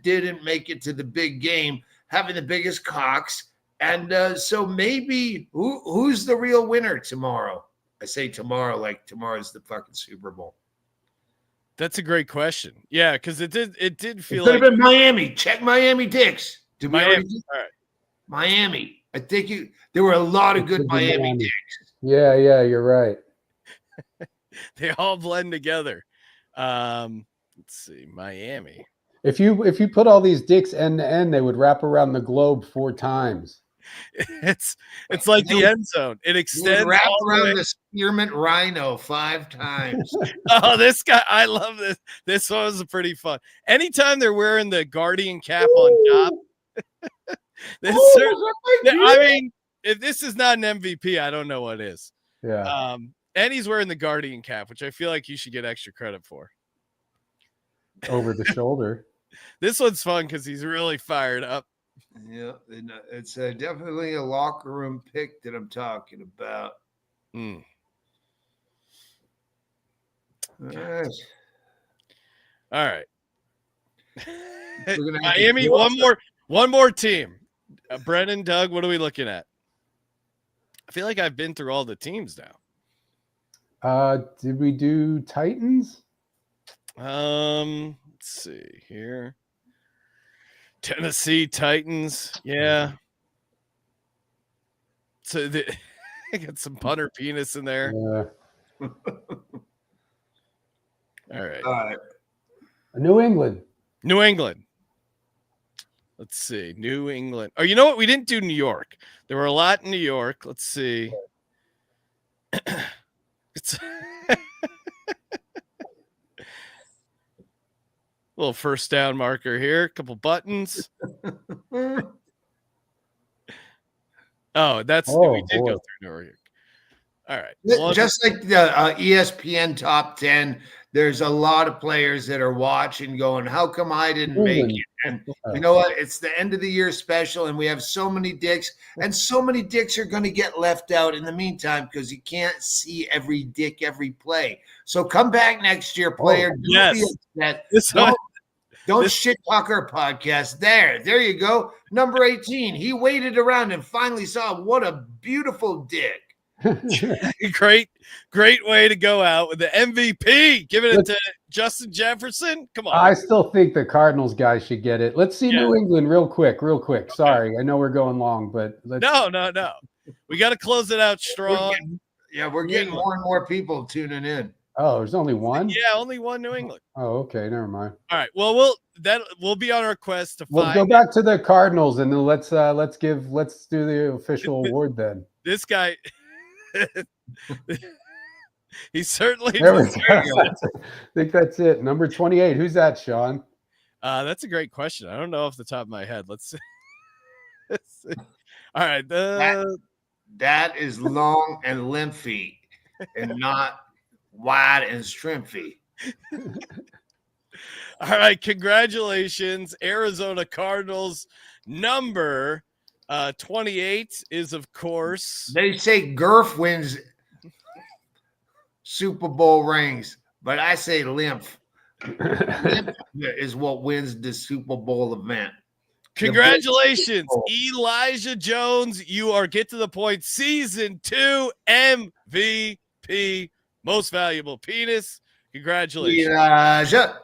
didn't make it to the big game, having the biggest cocks. And so maybe who's the real winner tomorrow? I say tomorrow, like tomorrow's the fucking Super Bowl. That's a great question. Yeah, because it did feel could have been Miami. Check Miami dicks. Did we Miami. All right. Miami. I think there were a lot of good Miami dicks. Yeah, you're right. They all blend together. Let's see, Miami. If you put all these dicks end to end, they would wrap around the globe 4 times. It's like the end zone. It extends wrap around the spearmint rhino 5 times. Oh, this guy, I love this. This one was pretty fun. Anytime they're wearing the Guardian cap on top. I mean, if this is not an MVP, I don't know what is. Yeah. And he's wearing the Guardian cap, which I feel like you should get extra credit for. Over the shoulder. This one's fun because he's really fired up. Yeah, it's definitely a locker room pick that I'm talking about. Mm. All right. Miami, one more team. Brendon, Doug, what are we looking at? I feel like I've been through all the teams now. Did we do Titans? Let's see here. Tennessee Titans. Yeah. So I got some punter penis in there. Yeah. All right. All right. New England. New England. Let's see. New England. Oh, you know what? We didn't do New York. There were a lot in New York. Let's see. It's little first down marker here. A couple buttons. Oh, we did go through New York. All right. Just like the ESPN top 10, there's a lot of players that are watching going, how come I didn't make it? And you know what? It's the end of the year special, and we have so many dicks, and so many dicks are going to get left out in the meantime because you can't see every dick every play. So come back next year, player. Don't be upset. Don't shit talk our podcast. There you go. Number 18. He waited around and finally saw what a beautiful dick. Great way to go out with the MVP. Giving it to Justin Jefferson. Come on. I still think the Cardinals guys should get it. Let's see New England real quick. Sorry, I know we're going long, but no. We got to close it out strong. We're getting more and more people tuning in. Oh, there's only one? Yeah, only one New England. Oh, okay, never mind. All right. Well, we'll be on our quest to find. We'll go back to the Cardinals and then let's do the official award then. This guy he certainly I think that's it. Number 28. Who's that, Sean? That's a great question. I don't know off the top of my head. Let's see. All right. That is long and lymphy and not wide and strimpy. All right. Congratulations. Arizona Cardinals number 28 is, of course. They say Gurf wins Super Bowl rings, but I say lymph. Lymph is what wins the Super Bowl event. Congratulations, Elijah Jones. You are Get to the Point Season 2 MVP, Most Valuable Penis. Congratulations. Elijah.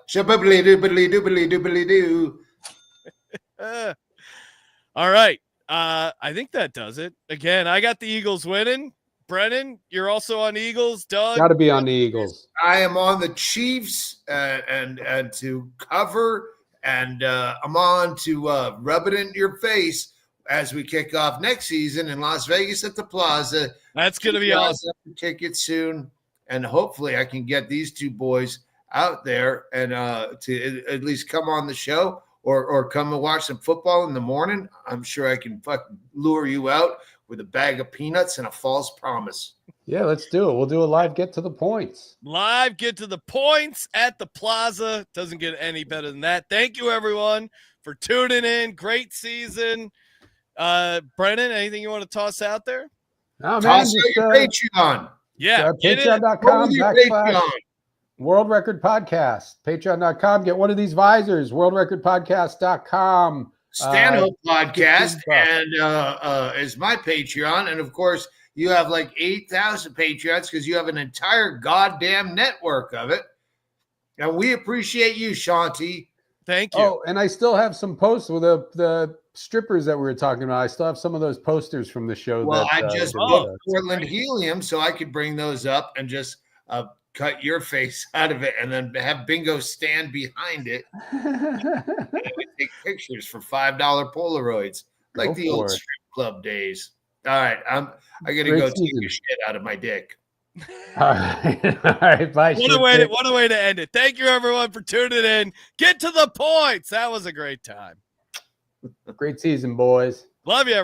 All right. I think that does it. Again, I got the Eagles winning. Brendon, you're also on Eagles. Doug, got to be on the Eagles. I am on the Chiefs and to cover, and I'm on to rub it in your face as we kick off next season in Las Vegas at the Plaza. That's going to be awesome. Tickets soon, and hopefully I can get these two boys out there and to at least come on the show. Or come and watch some football in the morning. I'm sure I can fucking lure you out with a bag of peanuts and a false promise. Yeah, let's do it. We'll do a live Get to the Points. Live Get to the Points at the Plaza. Doesn't get any better than that. Thank you, everyone, for tuning in. Great season. Brendon, anything you want to toss out there? Oh, man, toss out your Patreon. Yeah. Patreon.com/ World Record Podcast, patreon.com. Get one of these visors, worldrecordpodcast.com. Stanhope Podcast and is my Patreon. And of course, you have like 8,000 Patreons because you have an entire goddamn network of it. And we appreciate you, Shanti. Thank you. Oh, and I still have some posts with the strippers that we were talking about. I still have some of those posters from the show. Well, I just booked Portland Helium, so I could bring those up and just cut your face out of it and then have Bingo stand behind it and take pictures for $5 Polaroids like the old strip club days. All right. I gotta go take your shit out of my dick. All right. Bye. What a way to end it. Thank you, everyone, for tuning in. Get to the points. That was a great time. Great season, boys. Love you, everyone.